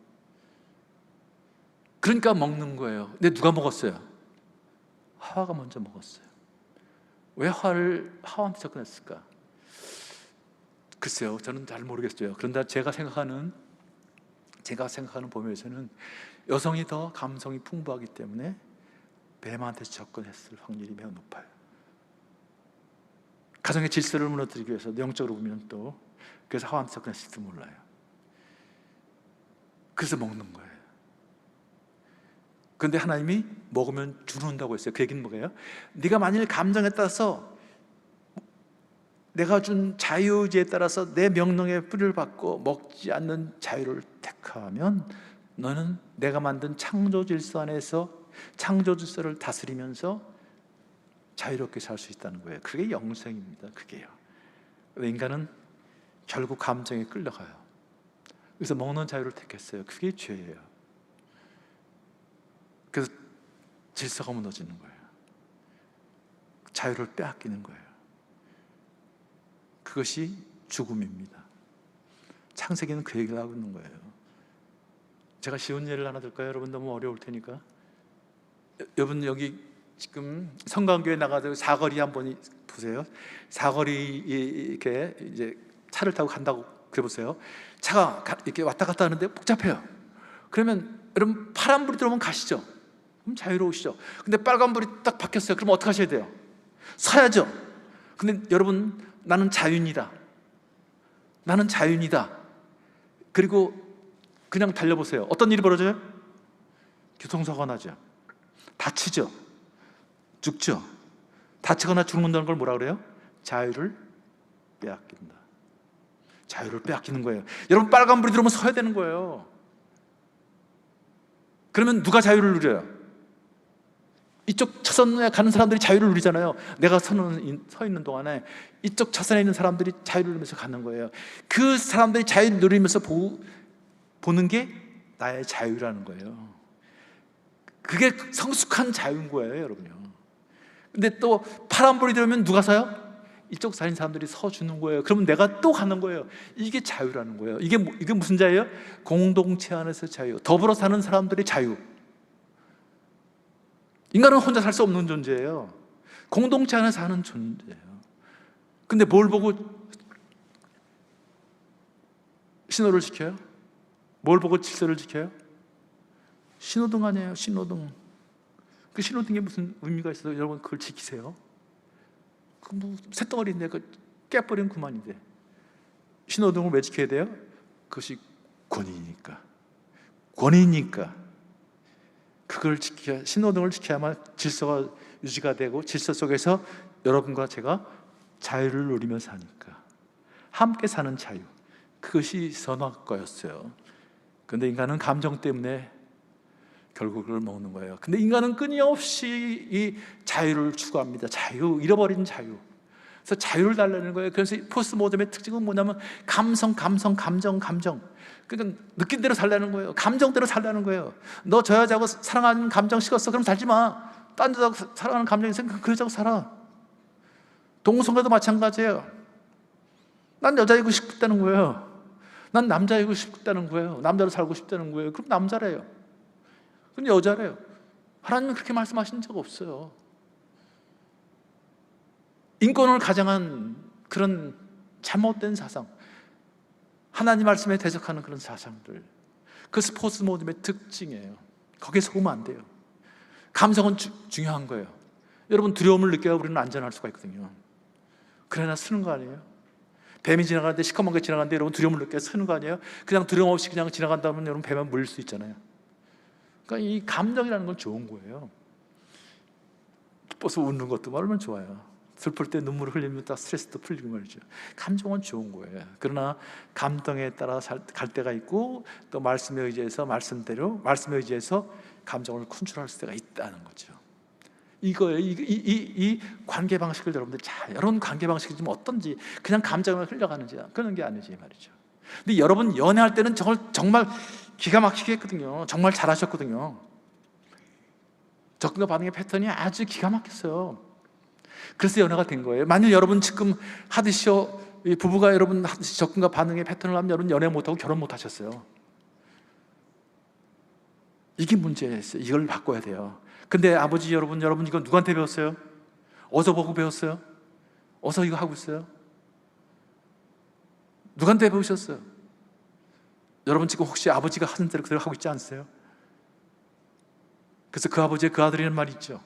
그러니까 먹는 거예요. 근데 누가 먹었어요? 하와가 먼저 먹었어요. 왜 하와한테 접근했을까? 글쎄요, 저는 잘 모르겠어요. 그런데 제가 생각하는 범위에서는 여성이 더 감성이 풍부하기 때문에 뱀한테 접근했을 확률이 매우 높아요. 가정의 질서를 무너뜨리기 위해서 영적으로 보면 또 그래서 하와한테 접근했을지도 몰라요. 그래서 먹는 거예요. 그런데 하나님이 먹으면 죽는다고 했어요. 그 얘기는 뭐예요? 네가 만일 감정에 따라서, 내가 준 자유의지에 따라서 내 명령에 뿌리를 받고 먹지 않는 자유를 택하면 너는 내가 만든 창조 질서 안에서 창조 질서를 다스리면서 자유롭게 살 수 있다는 거예요. 그게 영생입니다. 그게요. 인간은 결국 감정에 끌려가요. 그래서 먹는 자유를 택했어요. 그게 죄예요. 그래서 질서가 무너지는 거예요. 자유를 빼앗기는 거예요. 그것이 죽음입니다. 창세기는 그 얘기를 하고 있는 거예요. 제가 쉬운 예를 하나 들까요? 여러분 너무 어려울 테니까. 여러분 여기 지금 성강교회 나가서 사거리 한번 보세요. 사거리 이렇게 이제 차를 타고 간다고 그래 보세요. 차가 이렇게 왔다 갔다 하는데 복잡해요. 그러면 여러분 파란불이 들어오면 가시죠. 그럼 자유로우시죠. 근데 빨간불이 딱 바뀌었어요. 그럼 어떻게 하셔야 돼요? 서야죠. 근데 여러분, 나는 자윤이다. 나는 자윤이다. 그리고 그냥 달려보세요. 어떤 일이 벌어져요? 교통사고가 나죠. 다치죠. 죽죠. 다치거나 죽는다는 걸 뭐라 그래요? 자유를 빼앗긴다. 자유를 빼앗기는 거예요. 여러분, 빨간불이 들어오면 서야 되는 거예요. 그러면 누가 자유를 누려요? 이쪽 차선에 가는 사람들이 자유를 누리잖아요. 내가 서 있는 동안에 이쪽 차선에 있는 사람들이 자유를 누리면서 가는 거예요. 그 사람들이 자유를 누리면서 보는 게 나의 자유라는 거예요. 그게 성숙한 자유인 거예요, 여러분요. 근데 또 파란불이 들어오면 누가 서요? 이쪽 사는 사람들이 서주는 거예요. 그러면 내가 또 가는 거예요. 이게 자유라는 거예요. 이게 무슨 자유예요? 공동체 안에서 자유, 더불어 사는 사람들의 자유. 인간은 혼자 살 수 없는 존재예요. 공동체 안에 사는 존재예요. 근데 뭘 보고 신호를 지켜요? 뭘 보고 질서를 지켜요? 신호등 아니에요, 신호등. 그 신호등에 무슨 의미가 있어요? 여러분, 그걸 지키세요. 그 뭐 쇳덩어리인데 그 깨버리면 그만인데. 신호등을 왜 지켜야 돼요? 그것이 권위니까. 권위니까. 그걸 지켜야, 신호등을 지켜야만 질서가 유지가 되고, 질서 속에서 여러분과 제가 자유를 누리며 사니까. 함께 사는 자유, 그것이 선악과였어요. 그런데 인간은 감정 때문에 결국 그걸 먹는 거예요. 근데 인간은 끊임없이 이 자유를 추구합니다. 자유, 잃어버린 자유. 그래서 자유를 달라는 거예요. 그래서 포스트 모더니즘의 특징은 뭐냐면 감정. 그러니까 느낀 대로 살라는 거예요. 감정대로 살라는 거예요. 너 저 여자하고 사랑하는 감정 식었어? 그럼 살지 마. 딴 여자하고 사랑하는 감정이 생겨, 그 여자하고 살아. 동성애도 마찬가지예요. 난 여자이고 싶다는 거예요. 난 남자이고 싶다는 거예요. 남자로 살고 싶다는 거예요. 그럼 남자래요. 근데 여자래요. 하나님은 그렇게 말씀하신 적 없어요. 인권을 가장한 그런 잘못된 사상, 하나님 말씀에 대적하는 그런 사상들, 그것이 포스트 모더니즘의 특징이에요. 거기에 속으면 안 돼요. 감성은 중요한 거예요. 여러분, 두려움을 느껴야 우리는 안전할 수가 있거든요. 그래야 쓰는 거 아니에요? 뱀이 지나가는데, 시커먼 게 지나가는데 여러분 두려움을 느껴야 쓰는 거 아니에요? 그냥 두려움 없이 그냥 지나간다면 여러분 뱀에 물릴 수 있잖아요. 그러니까 이 감정이라는 건 좋은 거예요. 기뻐서 웃는 것도 얼마나 좋아요. 슬플 때 눈물을 흘리면 다 스트레스도 풀리고 말이죠. 감정은 좋은 거예요. 그러나 감정에 따라 갈 때가 있고, 또 말씀에 의지해서 말씀에 의지해서 감정을 컨트롤할 때가 있다는 거죠. 이거예요. 이 관계 방식을 여러분들 여러분 관계 방식이 좀 어떤지, 그냥 감정을 흘려가는지 그런 게 아니지 말이죠. 근데 여러분 연애할 때는 정말 기가 막히게 했거든요. 정말 잘하셨거든요. 접근과 반응의 패턴이 아주 기가 막혔어요. 그래서 연애가 된 거예요. 만일 여러분 지금 하듯이요, 부부가 여러분 하듯이 접근과 반응의 패턴을 하면 여러분 연애 못하고 결혼 못하셨어요. 이게 문제였어요. 이걸 바꿔야 돼요. 근데 아버지 여러분 이거 누구한테 배웠어요? 어디서 보고 배웠어요? 어디서 이거 하고 있어요? 누구한테 배우셨어요? 여러분 지금 혹시 아버지가 하는 대로 그대로 하고 있지 않으세요? 그래서 그 아버지의 그 아들이라는 말이 있죠.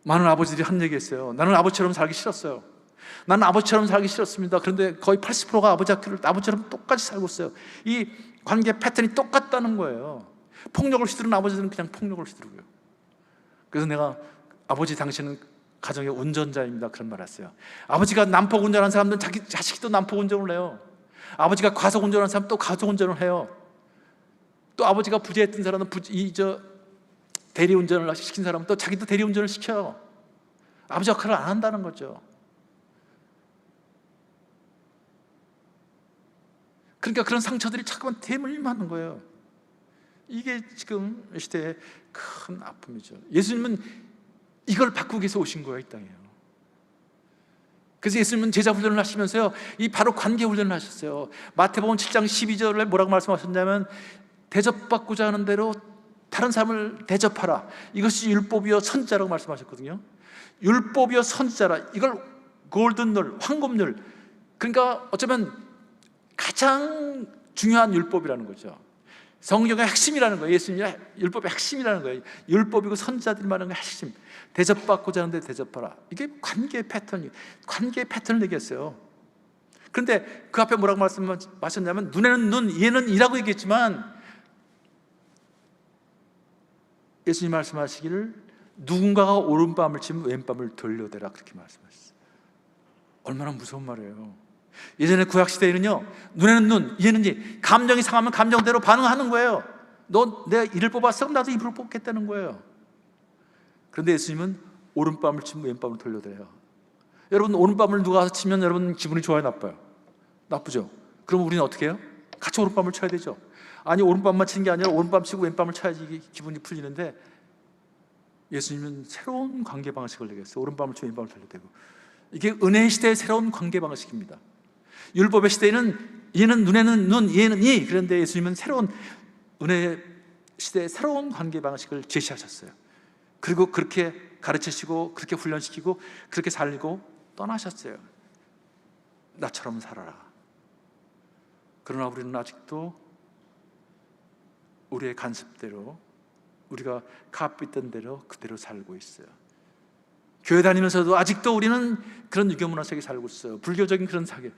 많은 아버지들이 한 얘기 했어요. 나는 아버지처럼 살기 싫었어요. 나는 아버지처럼 살기 싫었습니다. 그런데 거의 80%가 아버지처럼 똑같이 살고 있어요. 이 관계 패턴이 똑같다는 거예요. 폭력을 휘두르는 아버지들은 그냥 폭력을 휘두르고요. 그래서 내가 아버지 당신은 가정의 운전자입니다, 그런 말 했어요. 아버지가 난폭 운전하는 사람들은 자기 자식이 또 난폭 운전을 해요. 아버지가 과속 운전하는 사람은 또 과속 운전을 해요. 또 아버지가 부재했던 사람은 대리운전을 시킨 사람은 또 자기도 대리운전을 시켜요. 아버지 역할을 안 한다는 거죠. 그러니까 그런 상처들이 자꾸만 대물림하는 거예요. 이게 지금 이 시대의 큰 아픔이죠. 예수님은 이걸 바꾸기 위해서 오신 거예요, 이 땅에요. 그래서 예수님은 제자 훈련을 하시면서요, 이 바로 관계 훈련을 하셨어요. 마태복음 7장 12절에 뭐라고 말씀하셨냐면, 대접받고자 하는 대로 다른 사람을 대접하라. 이것이 율법이요 선지자라고 말씀하셨거든요. 율법이요 선지자라. 이걸 골든룰, 황금률. 그러니까 어쩌면 가장 중요한 율법이라는 거죠. 성경의 핵심이라는 거예요. 예수님의 율법의 핵심이라는 거예요. 율법이고 선지자들이 말하는 게 핵심. 대접받고자 하는데 대접하라. 이게 관계의 패턴을 얘기했어요. 그런데 그 앞에 뭐라고 말씀하셨냐면, 눈에는 눈, 이에는 이라고 얘기했지만, 예수님 말씀하시기를 누군가가 오른밤을 치면 왼밤을 돌려대라, 그렇게 말씀하셨어요. 얼마나 무서운 말이에요. 예전에 구약 시대에는요, 눈에는 눈, 이에는 이, 감정이 상하면 감정대로 반응하는 거예요. 너 내가 이를 뽑았어? 나도 이를 뽑겠다는 거예요. 그런데 예수님은 오른밤을 치면 왼밤을 돌려대요. 여러분, 오른밤을 누가 와서 치면 여러분 기분이 좋아요, 나빠요? 나쁘죠? 그럼 우리는 어떻게 해요? 같이 오른밤을 쳐야 되죠. 아니, 오른밤만 치는 게 아니라 오른밤 치고 왼밤을 쳐야지 이게 기분이 풀리는데, 예수님은 새로운 관계 방식을 내겠어요. 오른밤을 치고 왼밤을 돌려대고. 이게 은혜 시대의 새로운 관계 방식입니다. 율법의 시대에는 얘는 눈에는 눈, 얘는 이, 그런데 예수님은 새로운 은혜 시대의 새로운 관계 방식을 제시하셨어요. 그리고 그렇게 가르치시고 그렇게 훈련시키고 그렇게 살고 떠나셨어요. 나처럼 살아라. 그러나 우리는 아직도 우리의 간섭대로, 우리가 값있던 대로 그대로 살고 있어요. 교회 다니면서도 아직도 우리는 그런 유교 문화 속에 살고 있어요. 불교적인 그런 사계,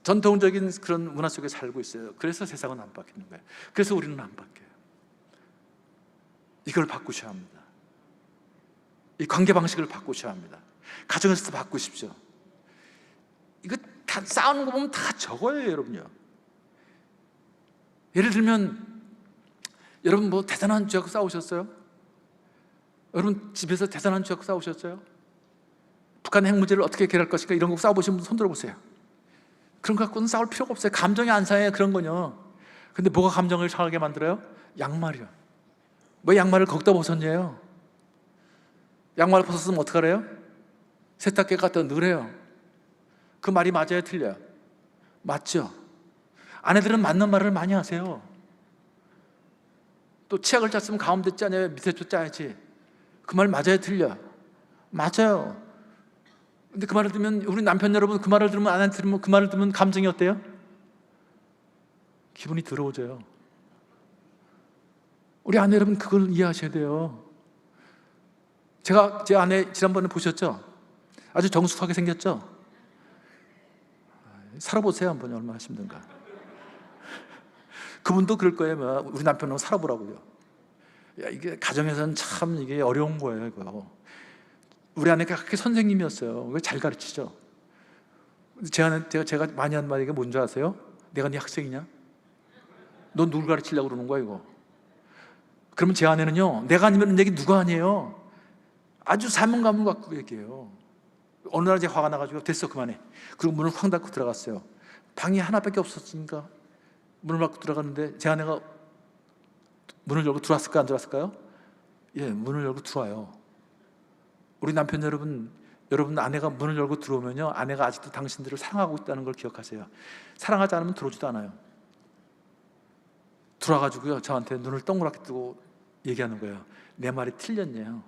전통적인 그런 문화 속에 살고 있어요. 그래서 세상은 안 바뀌는 거예요. 그래서 우리는 안 바뀌어요. 이걸 바꾸셔야 합니다. 이 관계 방식을 바꾸셔야 합니다. 가정에서도 바꾸십시오. 이거 다 싸우는 거 보면 다 저거예요, 여러분요. 예를 들면 여러분 뭐 대단한 죄하고 싸우셨어요? 여러분 집에서 대단한 죄하고 싸우셨어요? 북한 핵 문제를 어떻게 해결할 것인가 이런 거 싸워보신 분 손 들어보세요. 그런 거 갖고는 싸울 필요가 없어요. 감정이 안 상해요, 그런 거요. 근데 뭐가 감정을 상하게 만들어요? 양말이요. 뭐 양말을 거기다 벗었냐요? 양말을 벗었으면 어떡하래요? 세탁기에 갖다 넣으래요. 그 말이 맞아요, 틀려요? 맞죠? 아내들은 맞는 말을 많이 하세요. 또 치약을 짰으면 가운데 짜냐, 밑에 짜야지. 그 말 맞아요, 틀려? 맞아요. 근데 그 말을 들으면, 우리 남편 여러분 그 말을 들으면, 아내한테 들으면, 그 말을 들으면 감정이 어때요? 기분이 더러워져요. 우리 아내 여러분 그걸 이해하셔야 돼요. 제가 제 아내 지난번에 보셨죠? 아주 정숙하게 생겼죠? 살아보세요, 한번. 얼마나 힘든가. 그분도 그럴 거예요. 뭐, 우리 남편하고 살아보라고요. 야, 이게 가정에서는 참 이게 어려운 거예요, 이거. 우리 아내가 그렇게 선생님이었어요. 왜 잘 가르치죠? 제가 많이 한 말이 뭔지 아세요? 내가 네 학생이냐? 너 누굴 가르치려고 그러는 거야, 이거? 그러면 제 아내는요, 내가 아니면 얘기 누가 아니에요? 아주 사명감을 갖고 얘기해요. 어느 날 제가 화가 나가지고 됐어, 그만해. 그리고 문을 확 닫고 들어갔어요. 방이 하나밖에 없었으니까 문을 닫고 들어갔는데 제 아내가 문을 열고 들어왔을까 안 들어왔을까요? 예, 문을 열고 들어와요. 우리 남편 여러분 아내가 문을 열고 들어오면요, 아내가 아직도 당신들을 사랑하고 있다는 걸 기억하세요. 사랑하지 않으면 들어오지도 않아요. 들어와가지고요, 저한테 눈을 동그랗게 뜨고 얘기하는 거예요. 내 말이 틀렸네요.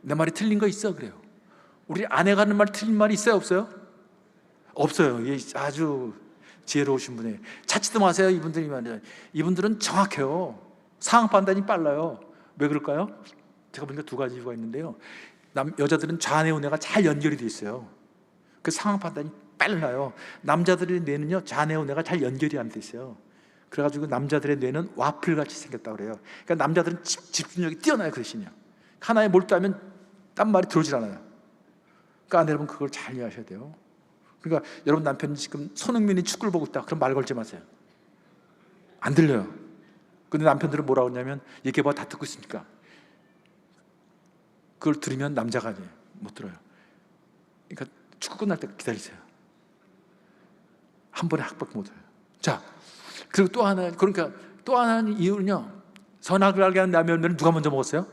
내 말이 틀린 거 있어? 그래요. 우리 아내가 하는 말 틀린 말이 있어요, 없어요? 없어요. 예, 아주 지혜로우신 분이에요. 찾지도 마세요, 이분들이 말이에요. 이분들은 정확해요. 상황 판단이 빨라요. 왜 그럴까요? 제가 보니까 두 가지 이유가 있는데요. 여자들은 좌뇌 우뇌가 잘 연결이 돼 있어요. 그 상황 판단이 빨라요. 남자들의 뇌는요, 좌뇌 우뇌가 잘 연결이 안 돼 있어요. 그래가지고 남자들의 뇌는 와플같이 생겼다고 그래요. 그러니까 남자들은 집중력이 뛰어나요, 그 대신요. 하나에 몰두하면 딴 말이 들어오질 않아요. 그러니까 아내 여러분 그걸 잘 이해하셔야 돼요. 그러니까 여러분 남편이 지금 손흥민이 축구를 보고 있다, 그럼 말 걸지 마세요. 안 들려요. 근데 남편들은 뭐라고 하냐면, 얘기해봐, 다 듣고 있으니까. 그걸 들으면 남자가 아니에요. 못 들어요. 그러니까 축구 끝날 때 기다리세요. 한 번에 학박 못 해요. 자, 그리고 또 하나, 그러니까 또 하나는 이유는요, 선악을 알게 하는 나의 열매를 누가 먼저 먹었어요?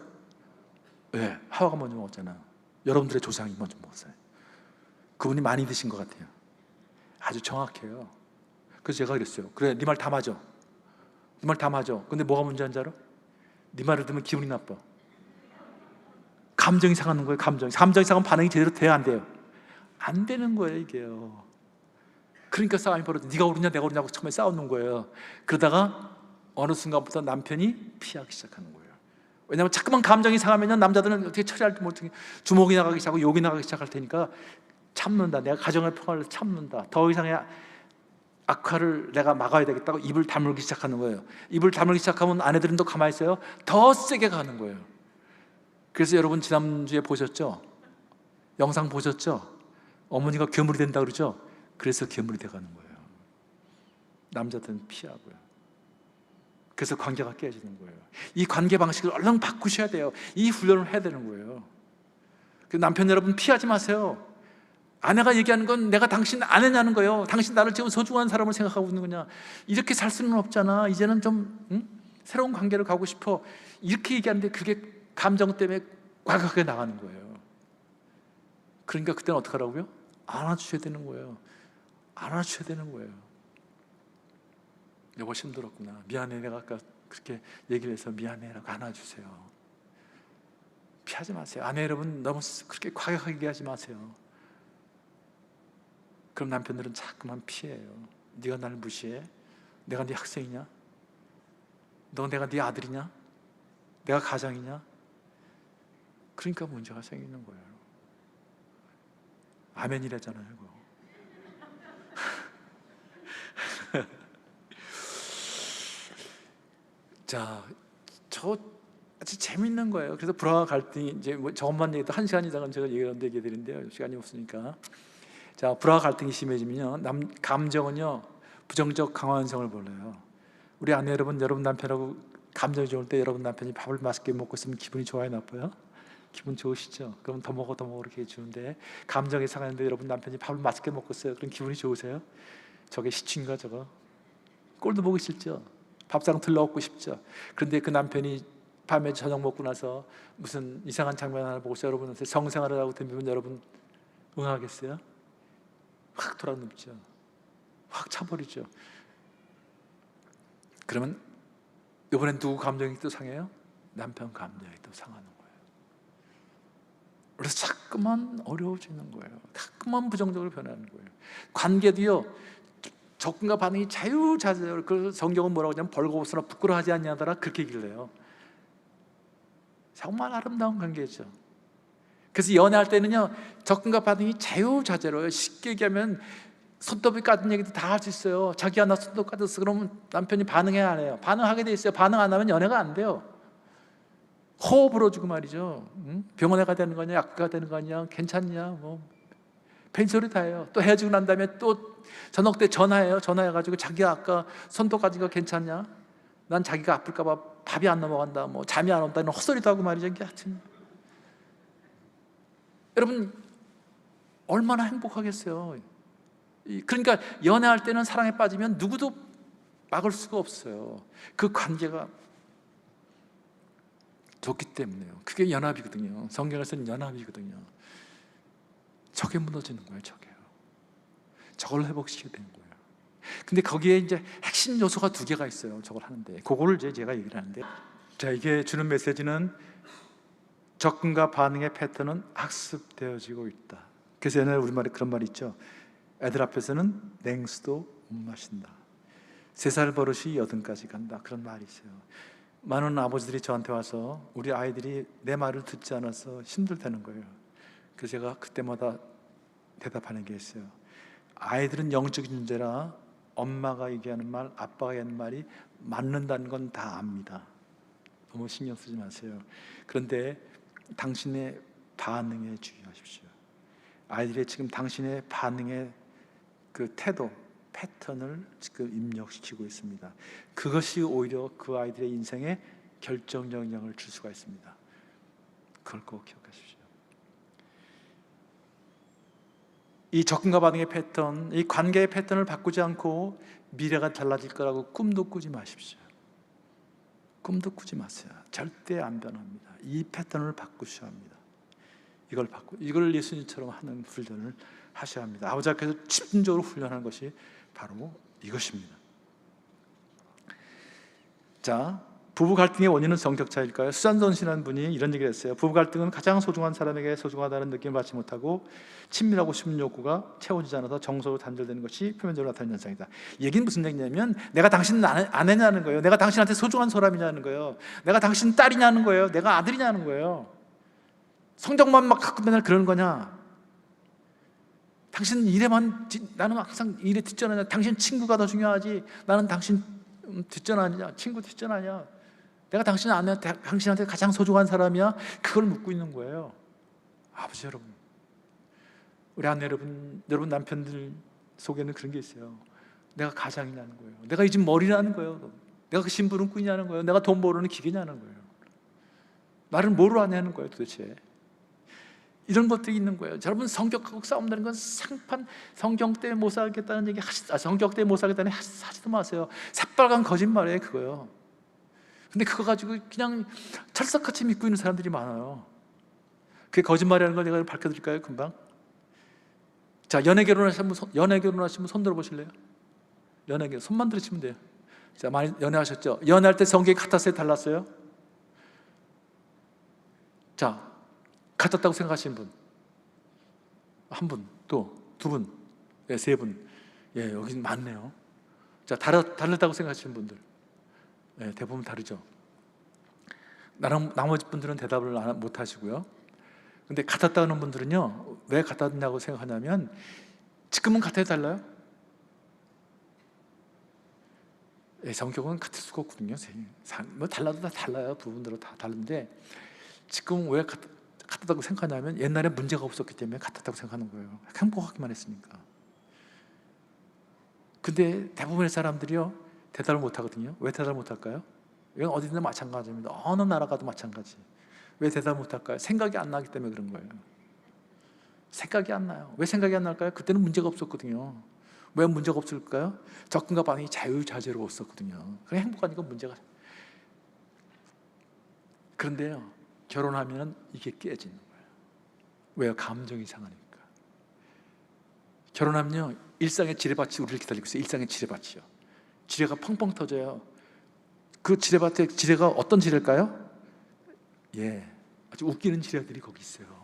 네, 하와가 먼저 먹었잖아요. 여러분들의 조상이 먼저 먹었어요. 그분이 많이 드신 것 같아요. 아주 정확해요. 그래서 제가 그랬어요. 그래, 네 말 다 맞아. 네 말 다 맞아. 근데 뭐가 문제인지 알아? 네 말을 들으면 기분이 나빠. 감정이 상하는 거예요. 감정이 상하면 반응이 제대로 돼야 안 돼요? 안 되는 거예요, 이게요. 그러니까 싸움이 벌어져. 네가 옳으냐 내가 옳으냐고 처음에 싸우는 거예요. 그러다가 어느 순간부터 남편이 피하기 시작하는 거예요. 왜냐하면 자꾸만 감정이 상하면 남자들은 어떻게 처리할지 모르게 주먹이 나가기 시작하고 욕이 나가기 시작할 테니까 참는다. 내가 가정의 평화를 참는다. 더 이상의 악화를 내가 막아야 되겠다고 입을 다물기 시작하는 거예요. 입을 다물기 시작하면 아내들은 또 가만히 있어요. 더 세게 가는 거예요. 그래서 여러분 지난주에 보셨죠? 영상 보셨죠? 어머니가 괴물이 된다 그러죠? 그래서 괴물이 돼가는 거예요. 남자들은 피하고요. 그래서 관계가 깨지는 거예요. 이 관계 방식을 얼른 바꾸셔야 돼요. 이 훈련을 해야 되는 거예요. 그 남편 여러분 피하지 마세요. 아내가 얘기하는 건 내가 당신 아내냐는 거예요. 당신 나를 지금 소중한 사람을 생각하고 있는 거냐. 이렇게 살 수는 없잖아. 이제는 좀 새로운 관계를 가고 싶어. 이렇게 얘기하는데 그게 감정 때문에 과격하게 나가는 거예요. 그러니까 그때는 어떻게 하라고요? 안아주셔야 되는 거예요. 안아주셔야 되는 거예요. 여보 힘들었구나. 미안해. 내가 아까 그렇게 얘기를 해서 미안해라고 안아주세요. 피하지 마세요. 아내 여러분 너무 그렇게 과격하게 얘기하지 마세요. 그럼 남편들은 자꾸만 피해요. 네가 나를 무시해? 내가 네 학생이냐? 내가 네 아들이냐? 내가 가장이냐? 그러니까 문제가 생기는 거예요. 아멘이라잖아요. 자, 저 아주 재밌는 거예요. 그래서 불화와 갈등이 이제 뭐 저것만 얘기도 1시간 이상은 제가 얘기 드리는데요. 시간이 없으니까. 자, 불화와 갈등이 심해지면요, 감정은요 부정적 강화현상을 벌여요. 우리 아내 여러분 남편하고 감정이 좋을 때 여러분 남편이 밥을 맛있게 먹고 있으면 기분이 좋아요, 나빠요? 기분 좋으시죠? 그럼 더 먹어 이렇게 해주는데, 감정이 상하는데 여러분 남편이 밥을 맛있게 먹고 있어요. 그럼 기분이 좋으세요? 저게 시친가 저거? 꼴도 보기 싫죠? 밥상 들러엎고 싶죠? 그런데 그 남편이 밤에 저녁 먹고 나서 무슨 이상한 장면 하나 보고서 여러분한테 성생활을 하고 덤비면 여러분 응하겠어요? 확 돌아눕죠. 확 차버리죠. 그러면 이번엔 누구 감정이 또 상해요? 남편 감정이 또 상하는 거예요. 그래서 자꾸만 어려워지는 거예요. 자꾸만 부정적으로 변하는 거예요. 관계도요, 접근과 반응이 자유자재로. 그 성경은 뭐라고 하냐면 벌거벗으나 부끄러워하지 않냐더라, 그렇게 얘기를 해요. 정말 아름다운 관계죠. 그래서 연애할 때는요, 접근과 반응이 자유자재로요. 쉽게 얘기하면 손톱이 까진 얘기도 다 할 수 있어요. 자기야 나 손톱 까졌어. 그러면 남편이 반응해야 안 해요? 반응하게 돼 있어요. 반응 안 하면 연애가 안 돼요. 호흡을 어주고 말이죠. 병원에 가야 되는 거냐, 약 가야 되는 거냐, 괜찮냐, 뭐 벤소리 다 해요. 또 헤어지고 난 다음에 또 저녁 때 전화해가지고 자기야 아까 손톱 까진 거 괜찮냐? 난 자기가 아플까 봐 밥이 안 넘어간다, 뭐 잠이 안 온다, 이런 헛소리도 하고 말이죠. 이게 하여튼 여러분 얼마나 행복하겠어요. 그러니까 연애할 때는 사랑에 빠지면 누구도 막을 수가 없어요. 그 관계가 좋기 때문에요. 그게 연합이거든요. 성경에서는 연합이거든요. 저게 무너지는 거예요. 저걸 회복시켜야 되는 거예요. 근데 거기에 이제 핵심 요소가 2개가 있어요. 저걸 하는데 그거를 이제 제가 얘기를 하는데, 자, 이게 주는 메시지는 접근과 반응의 패턴은 학습되어지고 있다. 그래서 옛날에 우리말에 그런 말이 있죠. 애들 앞에서는 냉수도 못 마신다. 3살 버릇이 8까지 간다. 그런 말이 있어요. 많은 아버지들이 저한테 와서 우리 아이들이 내 말을 듣지 않아서 힘들다는 거예요. 그래서 제가 그때마다 대답하는 게 있어요. 아이들은 영적인 존재라 엄마가 얘기하는 말, 아빠가 얘기하는 말이 맞는다는 건 다 압니다. 너무 신경 쓰지 마세요. 그런데 당신의 반응에 주의하십시오. 아이들이 지금 당신의 반응의 그 태도, 패턴을 지금 입력시키고 있습니다. 그것이 오히려 그 아이들의 인생에 결정 영향을 줄 수가 있습니다. 그걸 꼭 기억하십시오. 이 접근과 반응의 패턴, 이 관계의 패턴을 바꾸지 않고 미래가 달라질 거라고 꿈도 꾸지 마십시오. 꿈도 꾸지 마세요. 절대 안 변합니다. 이 패턴을 바꾸셔야 합니다. 이걸 예수님처럼 하는 훈련을 하셔야 합니다. 아버지 앞에서 집중적으로 훈련하는 것이 바로 이것입니다. 자, 부부 갈등의 원인은 성격 차이일까요? 수잔 씨라는 분이 이런 얘기를 했어요. 부부 갈등은 가장 소중한 사람에게 소중하다는 느낌을 받지 못하고 친밀하고 싶은 욕구가 채워지지 않아서 정서로 단절되는 것이 표면적으로 나타나는 현상이다. 얘기는 무슨 얘기냐면 내가 당신 아내냐는 거예요. 내가 당신한테 소중한 사람이냐는 거예요. 내가 당신 딸이냐는 거예요. 내가 아들이냐는 거예요. 성적만 막 갖고 맨날 그러는 거냐? 당신 일에만 나는 항상 일에 뒷전하냐? 당신 친구가 더 중요하지? 나는 당신 뒷전하냐? 친구 뒷전하냐? 내가 당신한테 가장 소중한 사람이야? 그걸 묻고 있는 거예요. 아버지 여러분, 우리 아내 여러분 남편들 속에는 그런 게 있어요. 내가 가장이냐는 거예요. 내가 이 집 머리라는 거예요. 내가 그 심부름꾼이냐는 거예요. 내가 돈 모으는 기계냐는 거예요. 나를 뭐로 하냐는 거예요 도대체. 이런 것들이 있는 거예요. 여러분, 성격하고 싸움다는 건 상판, 성경 때문에 못 살겠다는 얘기 성경 때문에 못 살겠다는 얘기 하지도 마세요. 새빨간 거짓말이에요 그거요. 근데 그거 가지고 그냥 철석같이 믿고 있는 사람들이 많아요. 그게 거짓말이라는 걸 내가 밝혀드릴까요 금방? 자, 연애 결혼하시면 손 들어보실래요? 손만 들으시면 돼요. 자, 많이 연애하셨죠? 연애할 때 성격이 같았어요 달랐어요? 자, 같았다고 생각하시는 분, 한 분, 또 두 분, 네, 세 분, 예, 여기 많네요. 자, 다르다고 생각하시는 분들, 예, 대부분 다르죠. 나머지 분들은 대답을 못 하시고요. 근데 같았다는 분들은요, 왜 같았냐고 생각하냐면 지금은 같아요, 달라요? 예, 성격은 같을 수가 없거든요. 뭐 달라도 다 달라요. 두 분들은 다 다른데 지금 왜 같았다고 생각하냐면 옛날에 문제가 없었기 때문에 같았다고 생각하는 거예요. 행복하기만 했으니까. 근데 대부분의 사람들이요 대답을 못 하거든요. 왜 대답을 못 할까요? 이건 어디든 마찬가지입니다. 어느 나라 가도 마찬가지. 왜 대답을 못 할까요? 생각이 안 나기 때문에 그런 거예요. 생각이 안 나요. 왜 생각이 안 날까요? 그때는 문제가 없었거든요. 왜 문제가 없을까요? 접근과 반응이 자유자재로웠었거든요. 그래 행복하니까 문제가. 그런데요, 결혼하면 이게 깨지는 거예요. 왜요? 감정이 상하니까. 결혼하면요, 일상의 지뢰밭이 우리를 기다리고 있어요. 일상의 지뢰밭이요. 지뢰가 펑펑 터져요. 그 지뢰밭에 지뢰가 어떤 지뢰일까요? 예, 아주 웃기는 지뢰들이 거기 있어요.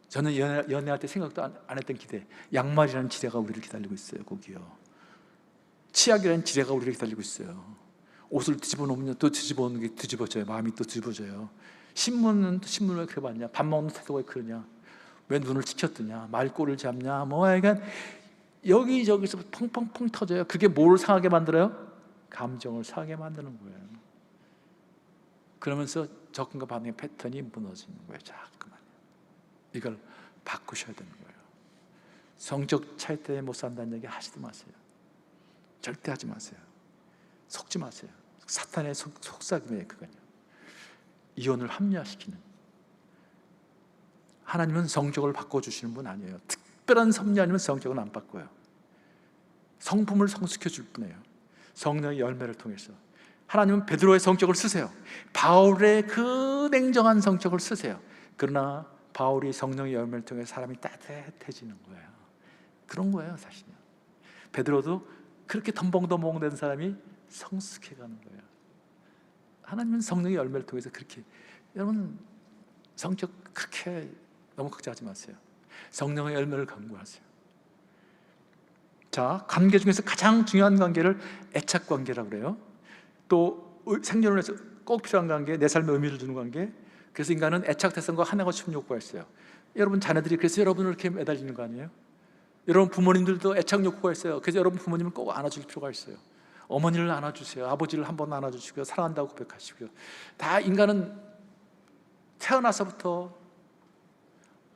저는 연애할 때 생각도 안 했던 기대, 양말이라는 지뢰가 우리를 기다리고 있어요. 거기요. 치약이라는 지뢰가 우리를 기다리고 있어요. 옷을 뒤집어 놓으면 또 뒤집어 놓는 게 뒤집어져요. 마음이 또 뒤집어져요. 신문은 왜 그래 봤냐? 밥 먹는 태도가 왜 그러냐? 왜 눈을 치켰더냐? 말꼬를 잡냐? 뭐 약간 여기저기서 펑펑펑 터져요. 그게 뭘 상하게 만들어요? 감정을 상하게 만드는 거예요. 그러면서 접근과 반응의 패턴이 무너지는 거예요. 자꾸만. 이걸 바꾸셔야 되는 거예요. 성적 차이 때문에 못 산다는 얘기 하지도 마세요. 절대 하지 마세요. 속지 마세요. 사탄의 속삭임이에요. 그건요. 이혼을 합리화시키는. 하나님은 성적을 바꿔주시는 분 아니에요. 특별한 섭리 아니면 성적은 안 바꿔요. 성품을 성숙해줄 뿐이에요. 성령의 열매를 통해서. 하나님은 베드로의 성격을 쓰세요. 바울의 그 냉정한 성격을 쓰세요. 그러나 바울이 성령의 열매를 통해 사람이 따뜻해지는 거예요. 그런 거예요 사실은. 베드로도 그렇게 덤벙덤벙 된 사람이 성숙해가는 거예요. 하나님은 성령의 열매를 통해서 그렇게. 여러분, 성격 그렇게 너무 걱정하지 마세요. 성령의 열매를 강구하세요. 자, 관계 중에서 가장 중요한 관계를 애착관계라고 그래요. 또 생존을 위해서 꼭 필요한 관계, 내 삶에 의미를 주는 관계. 그래서 인간은 애착 대상과 하나가 싶은 욕구가 있어요. 여러분 자녀들이 그래서 여러분을 이렇게 매달리는 거 아니에요? 여러분 부모님들도 애착 욕구가 있어요. 그래서 여러분 부모님을 꼭 안아줄 필요가 있어요. 어머니를 안아주세요. 아버지를 한번 안아주시고요. 사랑한다고 고백하시고요. 다 인간은 태어나서부터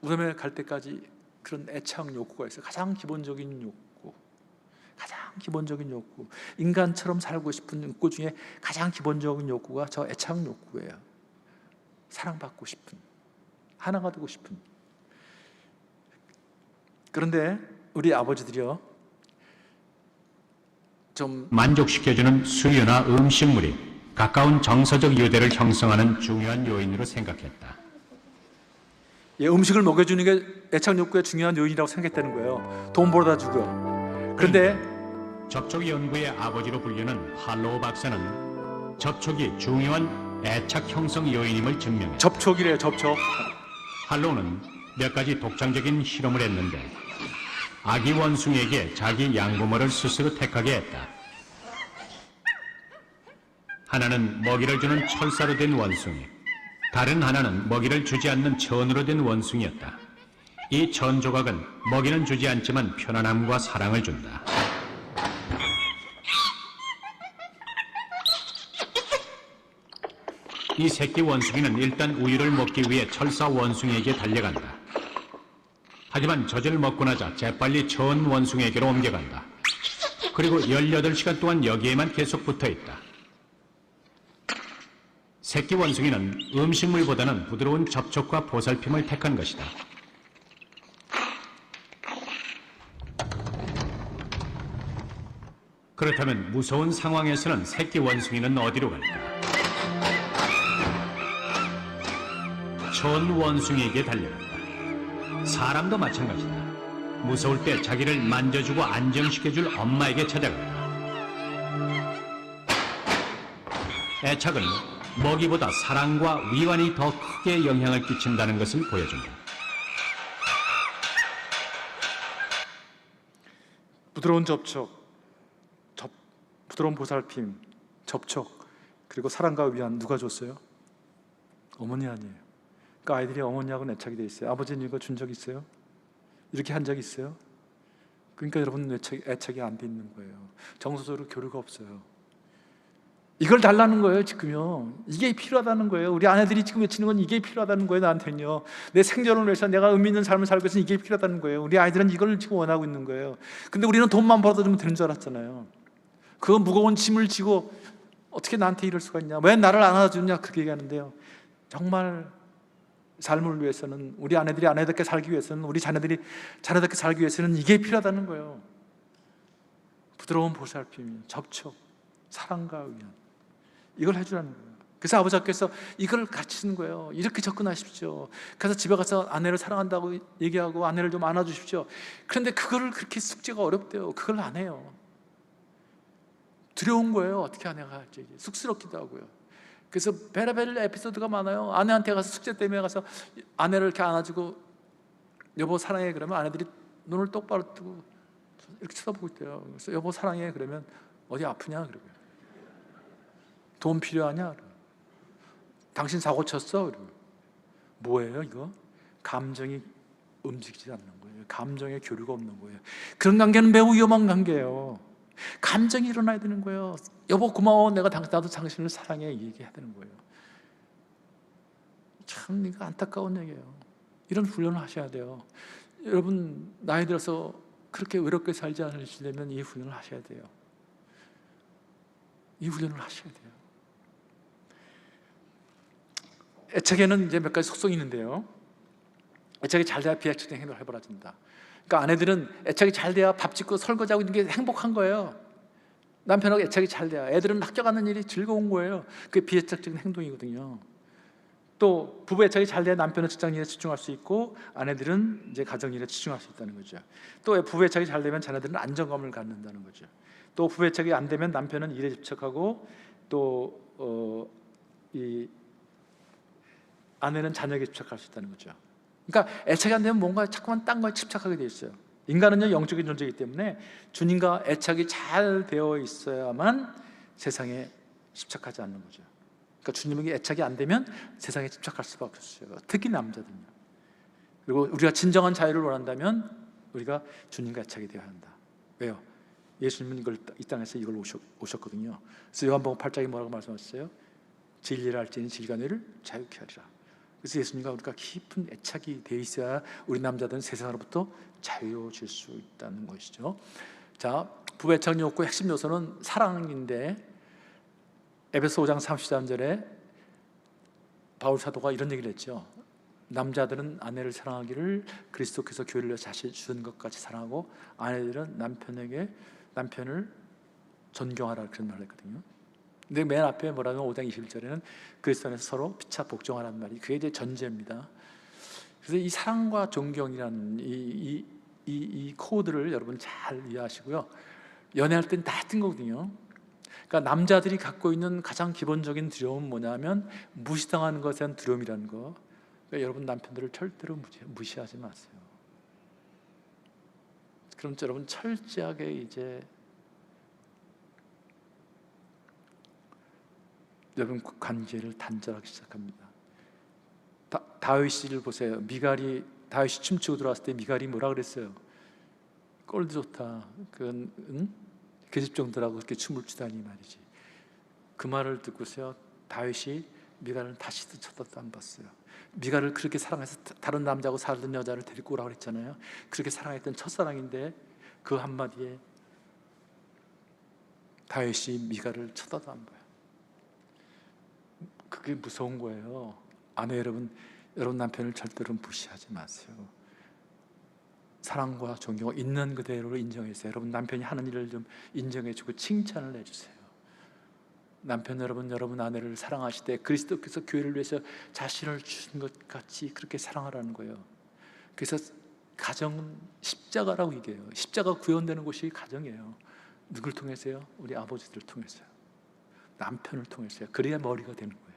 무덤에 갈 때까지 그런 애착 욕구가 있어요. 가장 기본적인 욕구. 가장 기본적인 욕구. 인간처럼 살고 싶은 욕구 중에 가장 기본적인 욕구가 저 애착 욕구예요. 사랑받고 싶은, 하나가 되고 싶은. 그런데 우리 아버지들이요, 좀 만족시켜주는 수요나 음식물이 가까운 정서적 유대를 형성하는 중요한 요인으로 생각했다. 음식을 먹여주는 게 애착 욕구의 중요한 요인이라고 생각했다는 거예요. 돈 벌어다 주고요. 그런데 접촉 연구의 아버지로 불리는 할로우 박사는 접촉이 중요한 애착 형성 요인임을 증명했다. 접촉이래요. 접촉. 할로우는 몇 가지 독창적인 실험을 했는데 아기 원숭이에게 자기 양부모를 스스로 택하게 했다. 하나는 먹이를 주는 철사로 된 원숭이, 다른 하나는 먹이를 주지 않는 천으로 된 원숭이였다. 이 천조각은 먹이는 주지 않지만 편안함과 사랑을 준다. 이 새끼 원숭이는 일단 우유를 먹기 위해 철사 원숭이에게 달려간다. 하지만 젖을 먹고 나자 재빨리 천 원숭이에게로 옮겨간다. 그리고 18시간 동안 여기에만 계속 붙어있다. 새끼 원숭이는 음식물보다는 부드러운 접촉과 보살핌을 택한 것이다. 그렇다면 무서운 상황에서는 새끼 원숭이는 어디로 갈까? 천 원숭이에게 달려간다. 사람도 마찬가지다. 무서울 때 자기를 만져주고 안정시켜줄 엄마에게 찾아간다. 애착은 먹이보다 사랑과 위안이 더 크게 영향을 끼친다는 것을 보여준다. 부드러운 접촉, 부드러운 보살핌, 접촉, 그리고 사랑과 위안 누가 줬어요? 어머니 아니에요. 그러니까 아이들이 어머니하고는 애착이 돼 있어요. 아버지는 이거 준 적 있어요? 이렇게 한 적 있어요? 그러니까 여러분 애착이 안 돼 있는 거예요. 정서적으로 교류가 없어요. 이걸 달라는 거예요. 지금요, 이게 필요하다는 거예요. 우리 아내들이 지금 외치는 건 이게 필요하다는 거예요. 나한테는요, 내 생존을 위해서 내가 의미 있는 삶을 살기 위해서 이게 필요하다는 거예요. 우리 아이들은 이걸 지금 원하고 있는 거예요. 근데 우리는 돈만 벌어다 주면 되는 줄 알았잖아요. 그 무거운 짐을 지고 어떻게 나한테 이럴 수가 있냐, 왜 나를 안아주냐, 그렇게 얘기하는데요. 정말 삶을 위해서는, 우리 아내들이 아내답게 살기 위해서는, 우리 자녀들이 자녀답게 살기 위해서는 이게 필요하다는 거예요. 부드러운 보살핌, 접촉, 사랑과 위안, 이걸 해주라는 거예요. 그래서 아버지께서 이걸 가르치는 거예요. 이렇게 접근하십시오. 그래서 집에 가서 아내를 사랑한다고 얘기하고 아내를 좀 안아주십시오. 그런데 그거를 그렇게 숙제가 어렵대요. 그걸 안 해요. 두려운 거예요. 어떻게 아내가 할지. 쑥스럽기도 하고요. 그래서 베레벨 에피소드가 많아요. 아내한테 가서 숙제 때문에 가서 아내를 이렇게 안아주고 여보 사랑해 그러면 아내들이 눈을 똑바로 뜨고 이렇게 쳐다보고 있대요. 그래서 여보 사랑해 그러면 어디 아프냐 그러고요. 돈 필요하냐 그러고. 당신 사고 쳤어 그러고. 뭐예요 이거? 감정이 움직이지 않는 거예요. 감정의 교류가 없는 거예요. 그런 관계는 매우 위험한 관계예요. 감정이 일어나야 되는 거예요. 여보 고마워, 나도 당신을 사랑해, 얘기해야 되는 거예요. 참 이거 안타까운 얘기예요. 이런 훈련을 하셔야 돼요. 여러분 나이 들어서 그렇게 외롭게 살지 않으시려면 이 훈련을 하셔야 돼요. 이 훈련을 하셔야 돼요. 애착에는 이제 몇 가지 속성이 있는데요. 애착이 잘 돼야 비애착적인 행동을 해버려진다. 그러니까 아내들은 애착이 잘 돼야 밥 짓고 설거지하고 있는 게 행복한 거예요. 남편하고 애착이 잘 돼야. 애들은 학교 가는 일이 즐거운 거예요. 그게 비애착적인 행동이거든요. 또 부부 애착이 잘 돼야 남편은 직장 일에 집중할 수 있고 아내들은 이제 가정 일에 집중할 수 있다는 거죠. 또 부부 애착이 잘 되면 자녀들은 안정감을 갖는다는 거죠. 또 부부 애착이 안 되면 남편은 일에 집착하고 또 이 아내는 자녀에게 집착할 수 있다는 거죠. 그러니까 애착이 안 되면 뭔가 자꾸만 딴 거에 집착하게 돼 있어요. 인간은요 영적인 존재이기 때문에 주님과 애착이 잘 되어 있어야만 세상에 집착하지 않는 거죠. 그러니까 주님에게 애착이 안 되면 세상에 집착할 수밖에 없어요. 특히 남자들은요. 그리고 우리가 진정한 자유를 원한다면 우리가 주님과 애착이 되어야 한다. 왜요? 예수님은 이걸 이 땅에서 이걸 오셨거든요. 그래서 요한복음 8장에 뭐라고 말씀하셨어요? 진리를 알지니 진리가 너를 자유케 하리라. 그래서 예수님과 우리가 깊은 애착이 되어 있어야 우리 남자들은 세상으로부터 자유해질 수 있다는 것이죠. 자, 부부 애착 욕구의 핵심 요소는 사랑인데 에베소 5장 33절에 바울 사도가 이런 얘기를 했죠. 남자들은 아내를 사랑하기를 그리스도께서 교회를 자신 주신 것 같이 사랑하고 아내들은 남편을 존경하라 그런 말을 했거든요. 근데 맨 앞에 뭐라면 5장 21절에는 그리스도 안에서 서로 피차 복종하라는 말이 그게 이제 전제입니다. 그래서 이 사랑과 존경이라는 이 코드를 여러분 잘 이해하시고요. 연애할 땐 다 뜬 거거든요. 그러니까 남자들이 갖고 있는 가장 기본적인 두려움은 뭐냐면 무시당하는 것에 대한 두려움이라는 거. 그러니까 여러분 남편들을 절대로 무시하지 마세요. 그럼 여러분 철저하게 이제 여러분 관계를 단절하기 시작합니다. 다윗을 보세요. 미갈이 다윗이 춤추고 들어왔을 때 미갈이 뭐라 그랬어요? 꼴도 좋다. 그건 계집종들하고 그렇게 춤을 추다니 말이지. 그 말을 듣고서요, 다윗이 미갈을 다시도 쳐다도 안 봤어요. 미갈을 그렇게 사랑해서 다른 남자하고 살던 여자를 데리고 오라고 그랬잖아요. 그렇게 사랑했던 첫사랑인데 그 한마디에 다윗이 미갈을 쳐다도 안 봐요. 그게 무서운 거예요. 아내 여러분, 여러분 남편을 절대로 무시하지 마세요. 사랑과 존경 있는 그대로 인정해주세요. 여러분 남편이 하는 일을 좀 인정해주고 칭찬을 해주세요. 남편 여러분, 여러분 아내를 사랑하실 때 그리스도께서 교회를 위해서 자신을 주신 것 같이 그렇게 사랑하라는 거예요. 그래서 가정은 십자가라고 얘기해요. 십자가 구현되는 곳이 가정이에요. 누굴 통해서요? 우리 아버지들을 통해서요. 남편을 통해서요. 그래야 머리가 되는 거예요.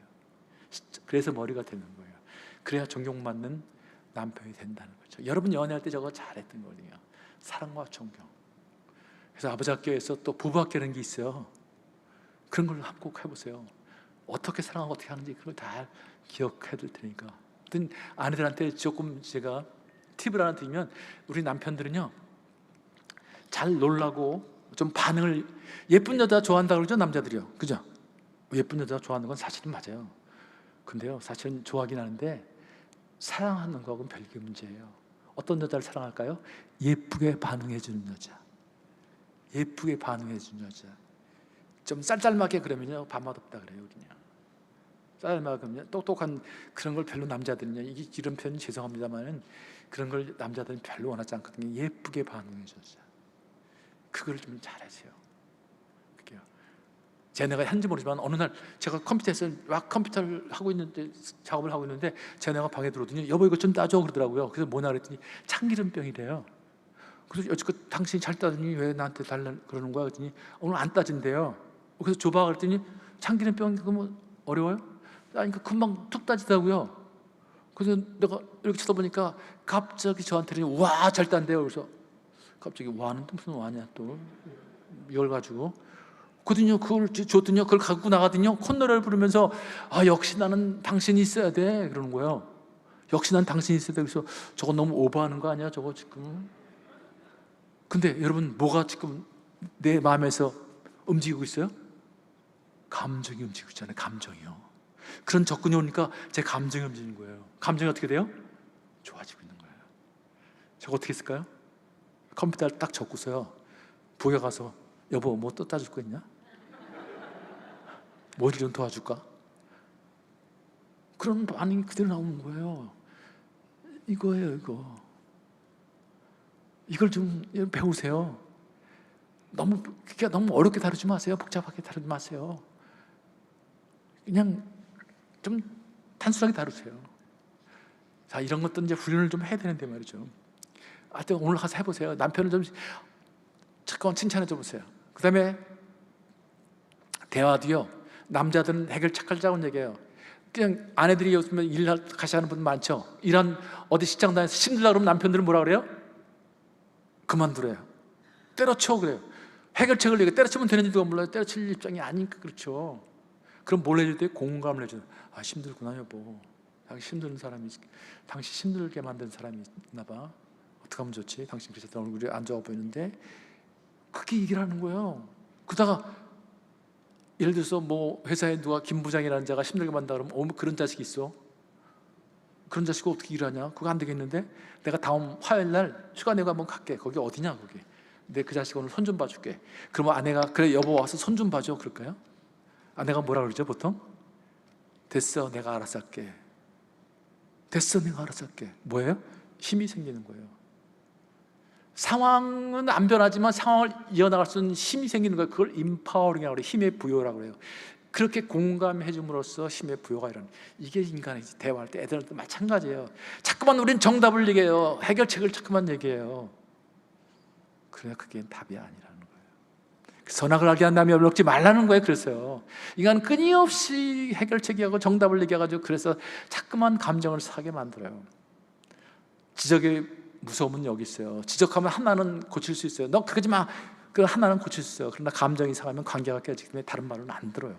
그래서 머리가 되는 거예요. 그래야 존경받는 남편이 된다는 거죠. 여러분 연애할 때 저거 잘했던 거예요. 사랑과 존경. 그래서 아버지 학교에서 또 부부 학교라는 게 있어요. 그런 걸 한번 꼭 해보세요. 어떻게 사랑하고 어떻게 하는지 그걸 다 기억해 둘 테니까. 아내들한테 조금 제가 팁을 하나 드리면, 우리 남편들은요 잘 놀라고 좀 반응을, 예쁜 여자 좋아한다고 그러죠, 남자들이요. 그죠? 예쁜 여자 좋아하는 건 사실은 맞아요. 근데요 사실은 좋아하긴 하는데 사랑하는 거하고는 별개 문제예요. 어떤 여자를 사랑할까요? 예쁘게 반응해 주는 여자. 예쁘게 반응해 주는 여자. 좀 쌀쌀하게 그러면요 밥맛 없다 그래요. 그냥 쌀쌀하게 그러면 똑똑한 그런 걸 별로 남자들은요, 이런 표현 죄송합니다만은 그런 걸 남자들은 별로 원하지 않거든요. 예쁘게 반응해 준 여자. 그걸 좀 잘하세요. 그게요. 제 내가 한지 모르지만 어느 날 제가 컴퓨터에서 막 컴퓨터를 하고 있는데, 작업을 하고 있는데 제 내가 방에 들어오더니 여보 이거 좀 따줘 그러더라고요. 그래서 뭐냐 그랬더니 참기름병이래요. 그래서 여지껏 당신이 잘 따더니 왜 나한테 달라 그러는 거야 그랬더니 오늘 안 따진대요. 그래서 줘봐 그랬더니 참기름병 그거 뭐 어려워요? 그러니까 금방 툭 따지더라고요. 그래서 내가 이렇게 쳐다보니까 갑자기 저한테 와 잘 딴대요. 그래서 갑자기 와는 또 무슨 와냐 또 이걸 가지고 거든요. 그걸 줬더니 그걸 갖고 나가더니 콧노래를 부르면서 아 역시 나는 당신이 있어야 돼 그러는 거예요. 역시 난 당신이 있어야 돼. 그래서 저거 너무 오버하는 거 아니야 저거 지금. 근데 여러분 뭐가 지금 내 마음에서 움직이고 있어요? 감정이 움직이고 있잖아요. 감정이요. 그런 접근이 오니까 제 감정이 움직이는 거예요. 감정이 어떻게 돼요? 좋아지고 있는 거예요. 저거 어떻게 했을까요? 컴퓨터를 딱 적고서요 부엌에 가서 여보 뭐 또 따줄 거 있냐? 뭐 좀 도와줄까? 그런 반응이 그대로 나오는 거예요. 이거예요 이거. 이걸 좀 배우세요. 너무 어렵게 다루지 마세요. 복잡하게 다루지 마세요. 그냥 좀 단순하게 다루세요. 자, 이런 것도 이제 훈련을 좀 해야 되는데 말이죠. 하여튼 오늘 가서 해보세요. 남편을 좀 잠깐 칭찬해 줘 보세요. 그 다음에 대화도요, 남자들은 해결책하자고 얘기해요. 그냥 아내들이 요즘에 일 같이 하는 분 많죠. 일한 어디 직장 다녀서 힘들다 그러면 남편들은 뭐라 그래요? 그만두래요. 때려쳐 그래요. 해결책을 얘기해. 때려치면 되는지도 몰라요. 때려칠 입장이 아니니까 그렇죠. 그럼 뭘 해줄 때 공감을 해줘요. 아 힘들구나 여보. 당신 힘든 사람이, 당신 힘들게 만든 사람이 있나 봐. 어떻게 하면 좋지? 당신 그래서 얼굴이 안 좋아 보이는데. 그게 얘기를 하는 거예요. 그러다가 예를 들어서 뭐 회사에 누가 김 부장이라는 자가 힘들게 만든다 그러면 그런 자식이 있어. 그런 자식이 어떻게 일하냐? 그거 안 되겠는데? 내가 다음 화요일 날 휴가 내고 한번 갈게. 거기 어디냐 거기. 근데 그 자식 오늘 손 좀 봐줄게. 그러면 아내가 그래 여보 와서 손 좀 봐줘 그럴까요? 아내가 뭐라 그러죠 보통? 됐어 내가 알아서 할게. 됐어 내가 알아서 할게. 뭐예요? 힘이 생기는 거예요. 상황은 안 변하지만 상황을 이어나갈 수 있는 힘이 생기는 거예요. 그걸 임파워링이라고 그래요. 힘의 부여라고 그래요. 그렇게 공감해 줌으로써 힘의 부여가 일어나는, 이게 인간의 대화할 때 애들한테 마찬가지예요. 자꾸만 우리는 정답을 얘기해요. 해결책을 자꾸만 얘기해요. 그래야 그게 답이 아니라는 거예요. 선악을 알게 한 다음에 먹지 말라는 거예요. 그래서요, 인간은 끊임없이 해결책이하고 정답을 얘기해가지고 그래서 자꾸만 감정을 사게 만들어요. 지적의 무서움은 여기 있어요. 지적하면 하나는 고칠 수 있어요. 너 그러지 마. 그 하나는 고칠 수 있어요. 그러나 감정이 상하면 관계가 깨지기 때문에 다른 말은 안 들어요.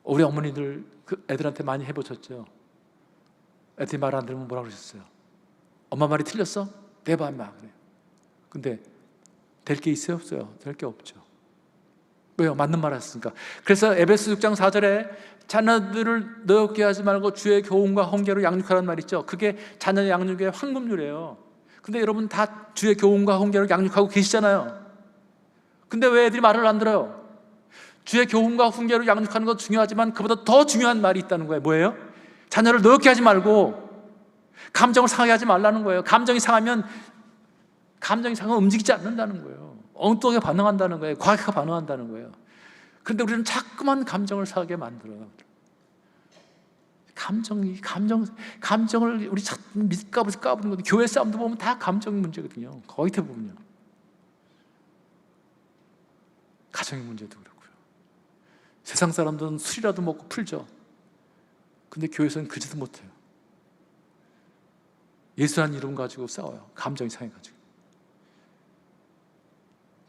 우리 어머니들 그 애들한테 많이 해보셨죠? 애들이 말 안 들으면 뭐라 그러셨어요? 엄마 말이 틀렸어? 내봐 인마. 그래요. 근데 될 게 있어요? 없어요? 될 게 없죠. 왜요? 맞는 말 했으니까. 그래서 에베소 6장 4절에 자녀들을 노엽게 하지 말고 주의 교훈과 훈계로 양육하라는 말 있죠. 그게 자녀 양육의 황금률이에요. 근데 여러분 다 주의 교훈과 훈계로 양육하고 계시잖아요. 근데 왜 애들이 말을 안 들어요? 주의 교훈과 훈계로 양육하는 건 중요하지만 그보다 더 중요한 말이 있다는 거예요. 뭐예요? 자녀를 노엽게 하지 말고 감정을 상하게 하지 말라는 거예요. 감정이 상하면 움직이지 않는다는 거예요. 엉뚱하게 반응한다는 거예요. 과하게 반응한다는 거예요. 그런데 우리는 자꾸만 감정을 상하게 만들어요. 감정을 우리 밑값을 까부는 거예요. 교회 싸움도 보면 다 감정의 문제거든요. 거의 대부분요. 가정의 문제도 그렇고요. 세상 사람들은 술이라도 먹고 풀죠. 근데 교회에서는 그지도 못해요. 예수라는 이름 가지고 싸워요. 감정이 상해가지고.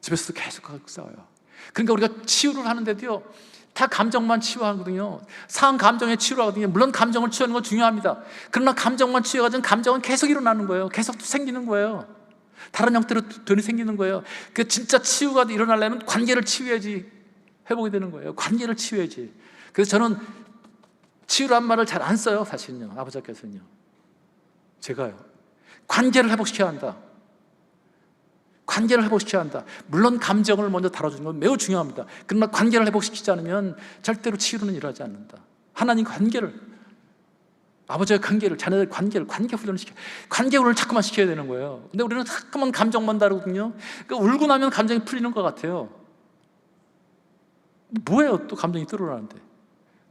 집에서도 계속 싸워요. 그러니까 우리가 치유를 하는데도요, 다 감정만 치유하거든요. 상한 감정에 치유를 하거든요. 물론 감정을 치유하는 건 중요합니다. 그러나 감정만 치유해가지고 감정은 계속 일어나는 거예요. 계속 생기는 거예요. 다른 형태로 돈이 생기는 거예요. 그 진짜 치유가 일어나려면 관계를 치유해야지 회복이 되는 거예요. 관계를 치유해야지. 그래서 저는 치유란 말을 잘 안 써요. 사실은요. 아버지께서는요. 제가요. 관계를 회복시켜야 한다. 관계를 회복시켜야 한다. 물론 감정을 먼저 다뤄주는 건 매우 중요합니다. 그러나 관계를 회복시키지 않으면 절대로 치유는 일어나지 않는다. 하나님 관계를, 아버지의 관계를, 자녀들 관계 훈련을 관계 훈련을 자꾸만 시켜야 되는 거예요. 근데 우리는 자꾸만 감정만 다루거든요. 그러니까 울고 나면 감정이 풀리는 것 같아요. 뭐예요? 또 감정이 떨어나는데.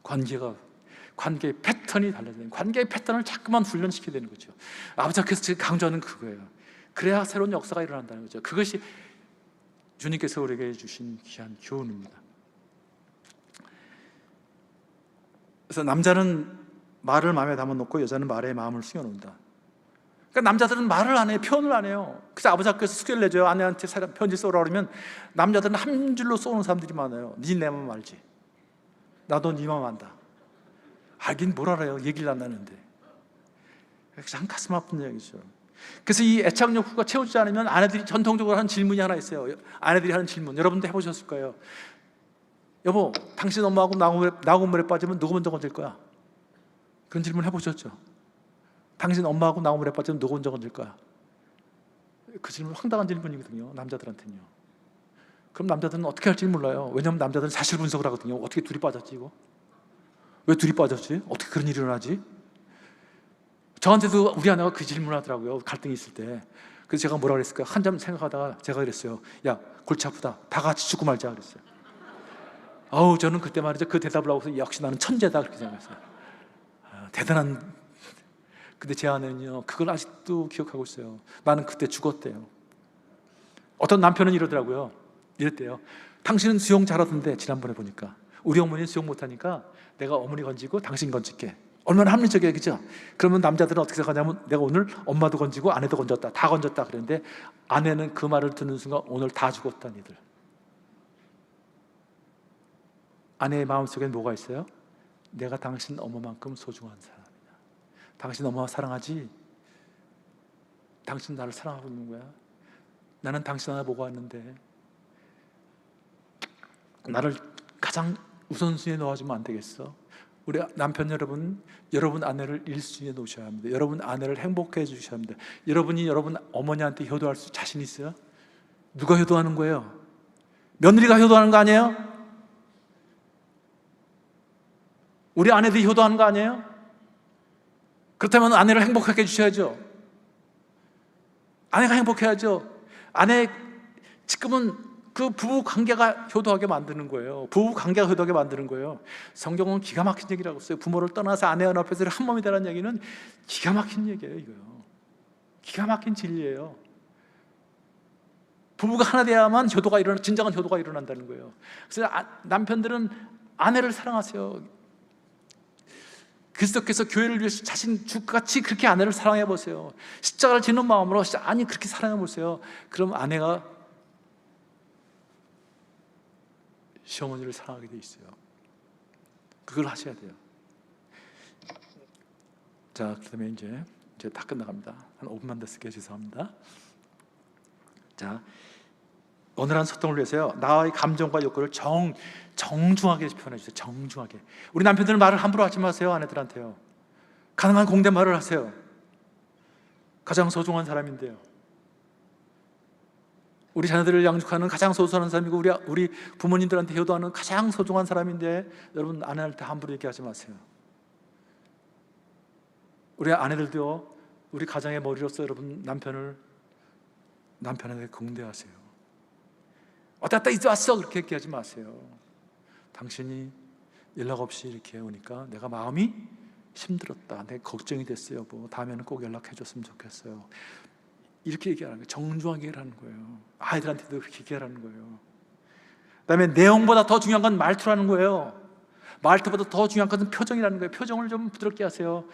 관계의 패턴이 달라지는, 관계의 패턴을 자꾸만 훈련시켜야 되는 거죠. 아버지께서 지금 강조하는 그거예요. 그래야 새로운 역사가 일어난다는 거죠. 그것이 주님께서 우리에게 주신 귀한 교훈입니다. 그래서 남자는 말을 마음에 담아놓고 여자는 말에 마음을 숨겨놓는다. 그러니까 남자들은 말을 안 해요. 표현을 안 해요. 그래서 아버지께서 숙제를 내줘요. 아내한테 편지 써오라 그러면 남자들은 한 줄로 쏘는 사람들이 많아요. 네 내 마음 알지? 나도 네 마음 안다. 알긴 뭘 알아요. 얘기를 안 하는데. 참 가슴 아픈 이야기죠. 그래서 이 애착 욕구가 채워지지 않으면 아내들이 전통적으로 하는 질문이 하나 있어요. 아내들이 하는 질문, 여러분도 해보셨을 거예요. 여보, 당신 엄마하고 나고물에 빠지면 누구 먼저 건질 거야? 그런 질문 해보셨죠? 당신 엄마하고 나고물에 빠지면 누구 먼저 건질 거야? 그 질문 황당한 질문이거든요. 남자들한테는요. 그럼 남자들은 어떻게 할지 몰라요. 왜냐하면 남자들은 사실 분석을 하거든요. 어떻게 둘이 빠졌지 이거? 왜 둘이 빠졌지? 어떻게 그런 일이 일어나지? 저한테도 우리 아내가 그 질문을 하더라고요. 갈등이 있을 때. 그래서 제가 뭐라 그랬을까요? 한참 생각하다가 제가 그랬어요. 야, 골치 아프다. 다 같이 죽고 말자 그랬어요. 아우, 저는 그때 말이죠. 그 대답을 하고서 역시 나는 천재다 그렇게 생각했어요. 대단한. 근데 제 아내는요, 그걸 아직도 기억하고 있어요. 나는 그때 죽었대요. 어떤 남편은 이러더라고요. 이랬대요. 당신은 수영 잘하던데 지난번에 보니까 우리 어머니는 수영 못하니까 내가 어머니 건지고 당신 건질게. 얼마나 합리적이에요, 그죠? 그러면 남자들은 어떻게 생각하냐면 내가 오늘 엄마도 건지고 아내도 건졌다, 다 건졌다 그랬는데 아내는 그 말을 듣는 순간 오늘 다 죽었다 니들. 아내의 마음속에 뭐가 있어요? 내가 당신 엄마만큼 소중한 사람이야. 당신 엄마 사랑하지? 당신 나를 사랑하고 있는 거야. 나는 당신 하나 보고 왔는데 나를 가장 우선순위에 놓아주면 안 되겠어? 우리 남편 여러분, 여러분 아내를 1순위에 놓으셔야 합니다. 여러분 아내를 행복해 해주셔야 합니다. 여러분이 여러분 어머니한테 효도할 수 자신 있어요? 누가 효도하는 거예요? 며느리가 효도하는 거 아니에요? 우리 아내들이 효도하는 거 아니에요? 그렇다면 아내를 행복하게 해주셔야죠. 아내가 행복해야죠. 아내 지금은 그 부부 관계가 효도하게 만드는 거예요. 부부 관계가 효도하게 만드는 거예요. 성경은 기가 막힌 얘기라고 써요. 부모를 떠나서 아내와 앞에서 한 몸이 되라는 얘기는 기가 막힌 얘기예요. 이거요. 기가 막힌 진리예요. 부부가 하나 돼야만 진정한 효도가 일어난다는 거예요. 그래서 남편들은 아내를 사랑하세요. 그리스도께서 교회를 위해서 자신 주같이 그렇게 아내를 사랑해 보세요. 십자가를 지는 마음으로 그렇게 사랑해 보세요. 그럼 아내가 시어머니를 사랑하게 돼 있어요. 그걸 하셔야 돼요. 자, 그다음에 이제 다 끝나갑니다. 한 5분만 더 쓸게요. 죄송합니다. 자, 어느한 소통을 위해서요, 나의 감정과 욕구를 정중하게 표현해 주세요. 정중하게. 우리 남편들은 말을 함부로 하지 마세요. 아내들한테요. 가능한 공대말을 하세요. 가장 소중한 사람인데요. 우리 자녀들을 양육하는 가장 소중한 사람이고 우리 부모님들한테 효도하는 가장 소중한 사람인데, 여러분 아내한테 함부로 얘기하지 마세요. 우리 아내들도요, 우리 가정의 머리로서 여러분 남편에게 공대하세요. 왔다 갔다 이제 왔어 그렇게 얘기하지 마세요. 당신이 연락 없이 이렇게 오니까 내가 마음이 힘들었다, 내 걱정이 됐어요 여보, 다음에는 꼭 연락해 줬으면 좋겠어요. 이렇게 얘기하는 거예요. 정중하게 하라는 거예요. 아이들한테도 그렇게 얘기하라는 거예요. 그다음에 내용보다 더 중요한 건 말투라는 거예요. 말투보다 더 중요한 것은 표정이라는 거예요. 표정을 좀 부드럽게 하세요.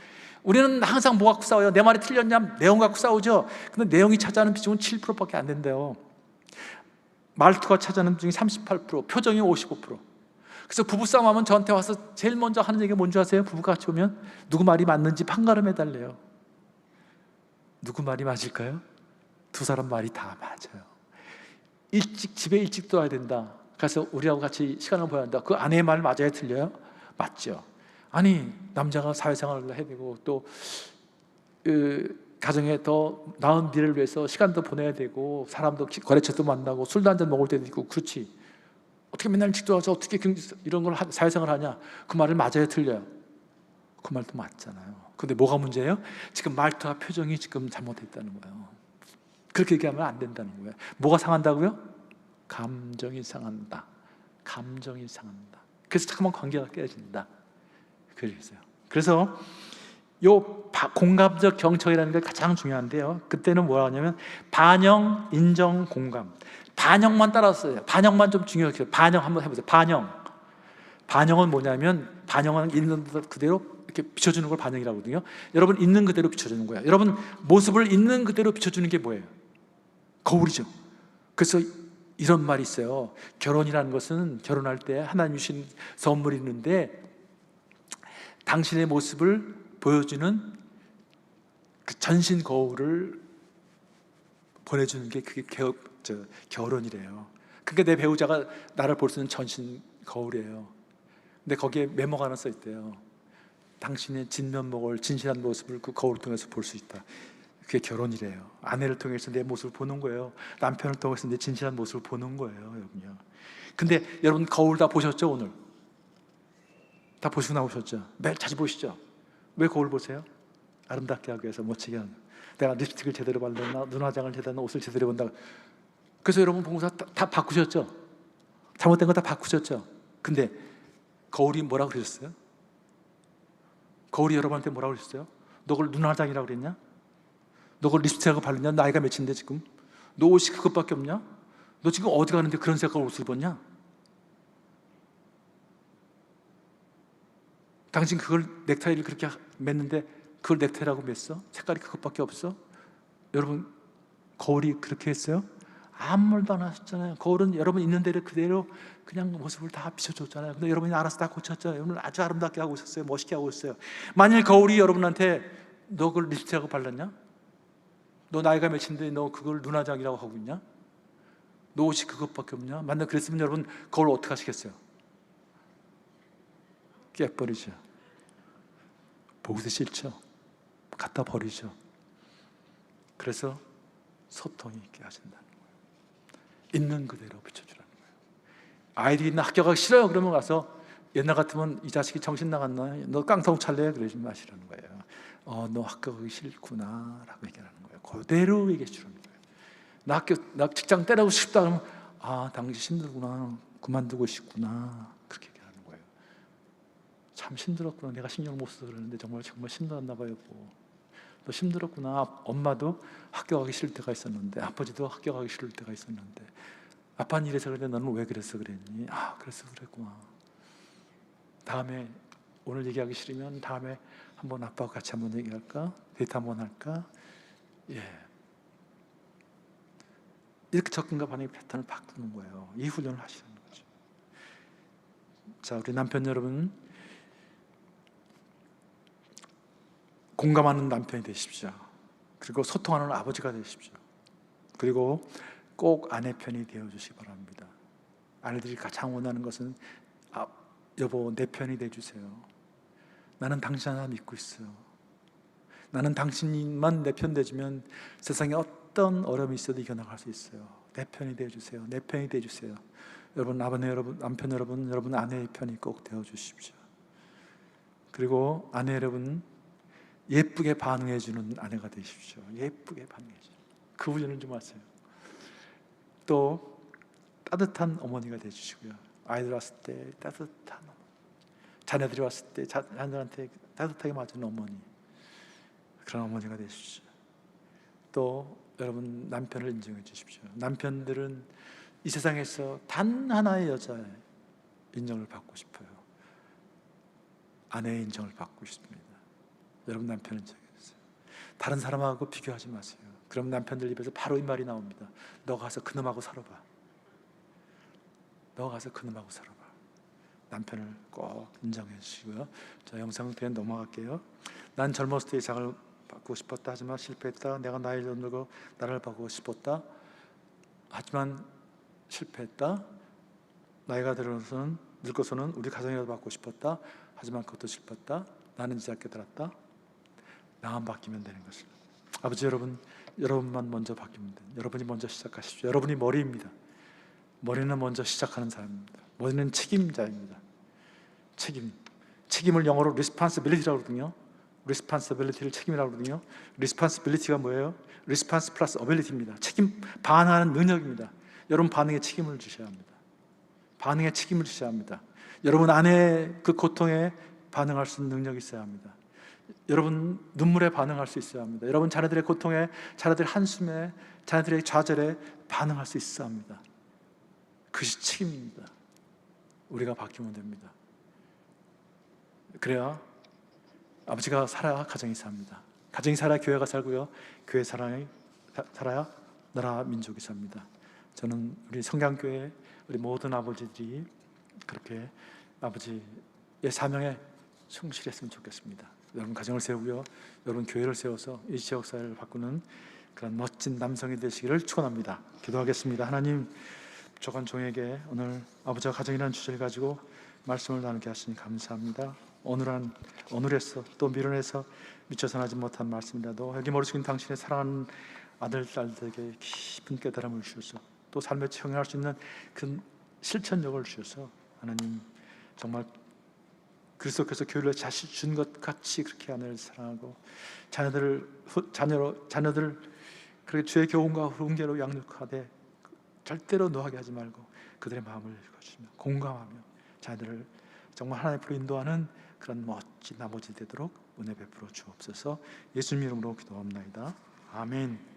우리는 항상 뭐 갖고 싸워요? 내 말이 틀렸냐? 내용 갖고 싸우죠. 근데 내용이 차지하는 비중은 7%밖에 안 된대요. 말투가 차지하는 비중이 38%, 표정이 55%. 그래서 부부싸움 하면 저한테 와서 제일 먼저 하는 얘기가 뭔지 아세요? 부부가 같이 오면 누구 말이 맞는지 판가름 해달래요. 누구 말이 맞을까요? 두 사람 말이 다 맞아요. 집에 일찍 들어와야 된다. 그래서 우리하고 같이 시간을 보여야 한다. 그 아내의 말 맞아요? 틀려요? 맞죠. 아니, 남자가 사회생활을 해야 되고 또 가정에 더 나은 미래를 위해서 시간도 보내야 되고 사람도 거래처도 만나고 술도 한잔 먹을 때도 있고, 그렇지. 어떻게 맨날 일찍 들어와서 어떻게 이런 걸 사회생활 하냐? 그 말을 맞아요? 틀려요? 그 말도 맞잖아요. 근데 뭐가 문제예요? 지금 말투와 표정이 지금 잘못됐다는 거예요. 그렇게 얘기하면 안 된다는 거예요. 뭐가 상한다고요? 감정이 상한다. 감정이 상한다. 그래서 잠깐만 관계가 깨진다. 그래서 요 공감적 경청이라는 게 가장 중요한데요, 그때는 뭐라 하냐면 반영, 인정, 공감. 반영만 따라왔어요. 반영만 좀 중요해요. 반영 한번 해보세요. 반영은 뭐냐면, 반영은 있는 그대로 이렇게 비춰주는 걸 반영이라고 하거든요. 여러분 있는 그대로 비춰주는 거예요. 여러분 모습을 있는 그대로 비춰주는 게 뭐예요? 거울이죠. 그래서 이런 말이 있어요. 결혼이라는 것은, 결혼할 때 하나님 주신 선물이 있는데 당신의 모습을 보여주는 그 전신 거울을 보내주는 게 그게 결혼이래요. 그러니까 내 배우자가 나를 볼 수 있는 전신 거울이에요. 근데 거기에 메모가 하나 써 있대요. 당신의 진면목을, 진실한 모습을 그 거울 통해서 볼 수 있다. 그게 결혼이래요. 아내를 통해서 내 모습을 보는 거예요. 남편을 통해서 내 진실한 모습을 보는 거예요, 여러분요. 근데 여러분 거울 다 보셨죠? 오늘 다 보시고 나오셨죠? 매일 자주 보시죠? 왜 거울 보세요? 아름답게 하기 위해서, 멋지게 하는. 내가 립스틱을 제대로 바르나, 눈화장을 제대로, 옷을 제대로 입었나. 그래서 여러분 봉사 다 바꾸셨죠? 잘못된 거 다 바꾸셨죠? 근데 거울이 뭐라고 그러셨어요? 거울이 여러분한테 뭐라고 그러셨어요? 너 그걸 눈화장이라고 그랬냐? 너 그걸 립스틱하고 바르냐? 나이가 몇인데 지금? 너 옷이 그것밖에 없냐? 너 지금 어디 가는데 그런 색깔 옷을 입었냐? 당신 그걸 넥타이를 그렇게 맸는데 그걸 넥타이라고 맸어? 색깔이 그것밖에 없어? 여러분 거울이 그렇게 했어요? 아무 말도 안 하셨잖아요. 거울은 여러분 있는 대로 그대로 그냥 모습을 다 비춰줬잖아요. 근데 여러분이 알아서 다 고쳤죠. 여러분 아주 아름답게 하고 있었어요. 멋있게 하고 있어요. 만일 거울이 여러분한테 너 그걸 립스틱하고 발랐냐? 너 나이가 몇인데 너 그걸 눈화장이라고 하고 있냐? 너 옷이 그것밖에 없냐? 만약 그랬으면 여러분 거울 어떻게 하시겠어요? 깨버리죠. 보기도 싫죠. 갖다 버리죠. 그래서 소통이 있게 하신다는 거예요. 있는 그대로 비춰주라는 거예요. 아이들이 나 학교 가기 싫어요 그러면 가서, 옛날 같으면 이 자식이 정신 나갔나? 너 깡통 찰래? 그러지 마시라는 거예요. 너 학교 가기 싫구나 라고 얘기하는 거예요. 그대로 얘기해 주라는 거예요. 나 직장 때리고 싶다 그러면, 당신 힘들구나, 그만두고 싶구나, 그렇게 얘기하는 거예요. 참 힘들었구나, 내가 신경 못 써서 그러는데 정말 힘들었나 봐요. 너 힘들었구나. 엄마도 학교 가기 싫을 때가 있었는데, 아버지도 학교 가기 싫을 때가 있었는데, 아빠는 이래서 그랬는데 너는 왜 그래서 그랬니? 그래서 그랬구나. 다음에, 오늘 얘기하기 싫으면 다음에 한번 아빠와 같이 한번 얘기할까? 데이트 한번 할까? 이렇게 접근과 반응의 패턴을 바꾸는 거예요. 이 훈련을 하시는 거죠. 자, 우리 남편 여러분, 공감하는 남편이 되십시오. 그리고 소통하는 아버지가 되십시오. 그리고 꼭 아내 편이 되어주시기 바랍니다. 아내들이 가장 원하는 것은 여보 내 편이 돼주세요. 나는 당신 하나 믿고 있어요. 나는 당신만 내 편 돼주면 세상에 어떤 어려움이 있어도 이겨나갈 수 있어요. 내 편이 돼주세요. 내 편이 돼주세요. 여러분 아버님, 여러분 남편 여러분, 여러분 아내의 편이 꼭 되어주십시오. 그리고 아내 여러분 예쁘게 반응해주는 아내가 되십시오. 예쁘게 반응해주는 그 훈련을 좀 하세요. 또 따뜻한 어머니가 되주시고요. 아이들 왔을 때 따뜻한 어머니, 자녀들이 왔을 때 자녀들한테 따뜻하게 맞는 어머니, 그런 어머니가 되십시오. 또 여러분 남편을 인정해 주십시오. 남편들은 이 세상에서 단 하나의 여자의 인정을 받고 싶어요. 아내의 인정을 받고 싶습니다. 여러분 남편을 인정해 주세요. 다른 사람하고 비교하지 마세요. 그럼 남편들 입에서 바로 이 말이 나옵니다. 너 가서 그놈하고 살아봐. 너 가서 그놈하고 살아봐. 남편을 꼭 인정해 주시고요. 자, 영상 그냥 넘어갈게요. 난 젊었을 때 이상을 받고 싶었다 하지만 실패했다. 내가 나이를 늙고 나를 받고 싶었다 하지만 실패했다. 나이가 들어서는 늙어서는 우리 가정이라도 받고 싶었다 하지만 그것도 실패했다. 나는 이제 깨달았다. 나만 바뀌면 되는 것을. 아버지 여러분, 여러분만 먼저 바뀌면 돼요. 여러분이 먼저 시작하십시오. 여러분이 머리입니다. 머리는 먼저 시작하는 사람입니다. 머리는 책임자입니다. 책임을 영어로 responsibility라고 그러거든요. responsibility를 책임이라고 그러거든요. responsibility가 뭐예요? response 플러스 ability입니다. 책임, 반응하는 능력입니다. 여러분 반응에 책임을 주셔야 합니다. 반응에 책임을 주셔야 합니다. 여러분 안에 그 고통에 반응할 수 있는 능력이 있어야 합니다. 여러분 눈물에 반응할 수 있어야 합니다. 여러분 자녀들의 고통에, 자녀들의 한숨에, 자녀들의 좌절에 반응할 수 있어야 합니다. 그것이 책임입니다. 우리가 바뀌면 됩니다. 그래야 아버지가 살아야 가정이 삽니다. 가정이 살아야 교회가 살고요. 교회 살아야 나라 민족이 삽니다. 저는 우리 성강교회 우리 모든 아버지들이 그렇게 아버지의 사명에 충실했으면 좋겠습니다. 여러분 가정을 세우고요. 여러분 교회를 세워서 이 지역사회를 바꾸는 그런 멋진 남성이 되시기를 축원합니다. 기도하겠습니다. 하나님, 부족한 종에게 오늘 아버지와 가정이라는 주제를 가지고 말씀을 나누게 하시니 감사합니다. 오늘에서 또 미련에서 미쳐서 하지 못한 말씀이라도 여기 머리 숙인 당신의 사랑하는 아들, 딸들에게 깊은 깨달음을 주셔서 또 삶에 적용할 수 있는 그 실천력을 주셔서 하나님 정말 그리스도께서 교회를 자신 준 것 같이 그렇게 아내를 사랑하고 자녀들을 그렇게 주의 교훈과 훈계로 양육하되 절대로 노하게 하지 말고 그들의 마음을 읽어주시며 공감하며 자녀들을 정말 하나님으로 인도하는 그런 멋진 아버지 되도록 은혜 베풀어 주옵소서. 예수님 이름으로 기도합나이다. 아멘.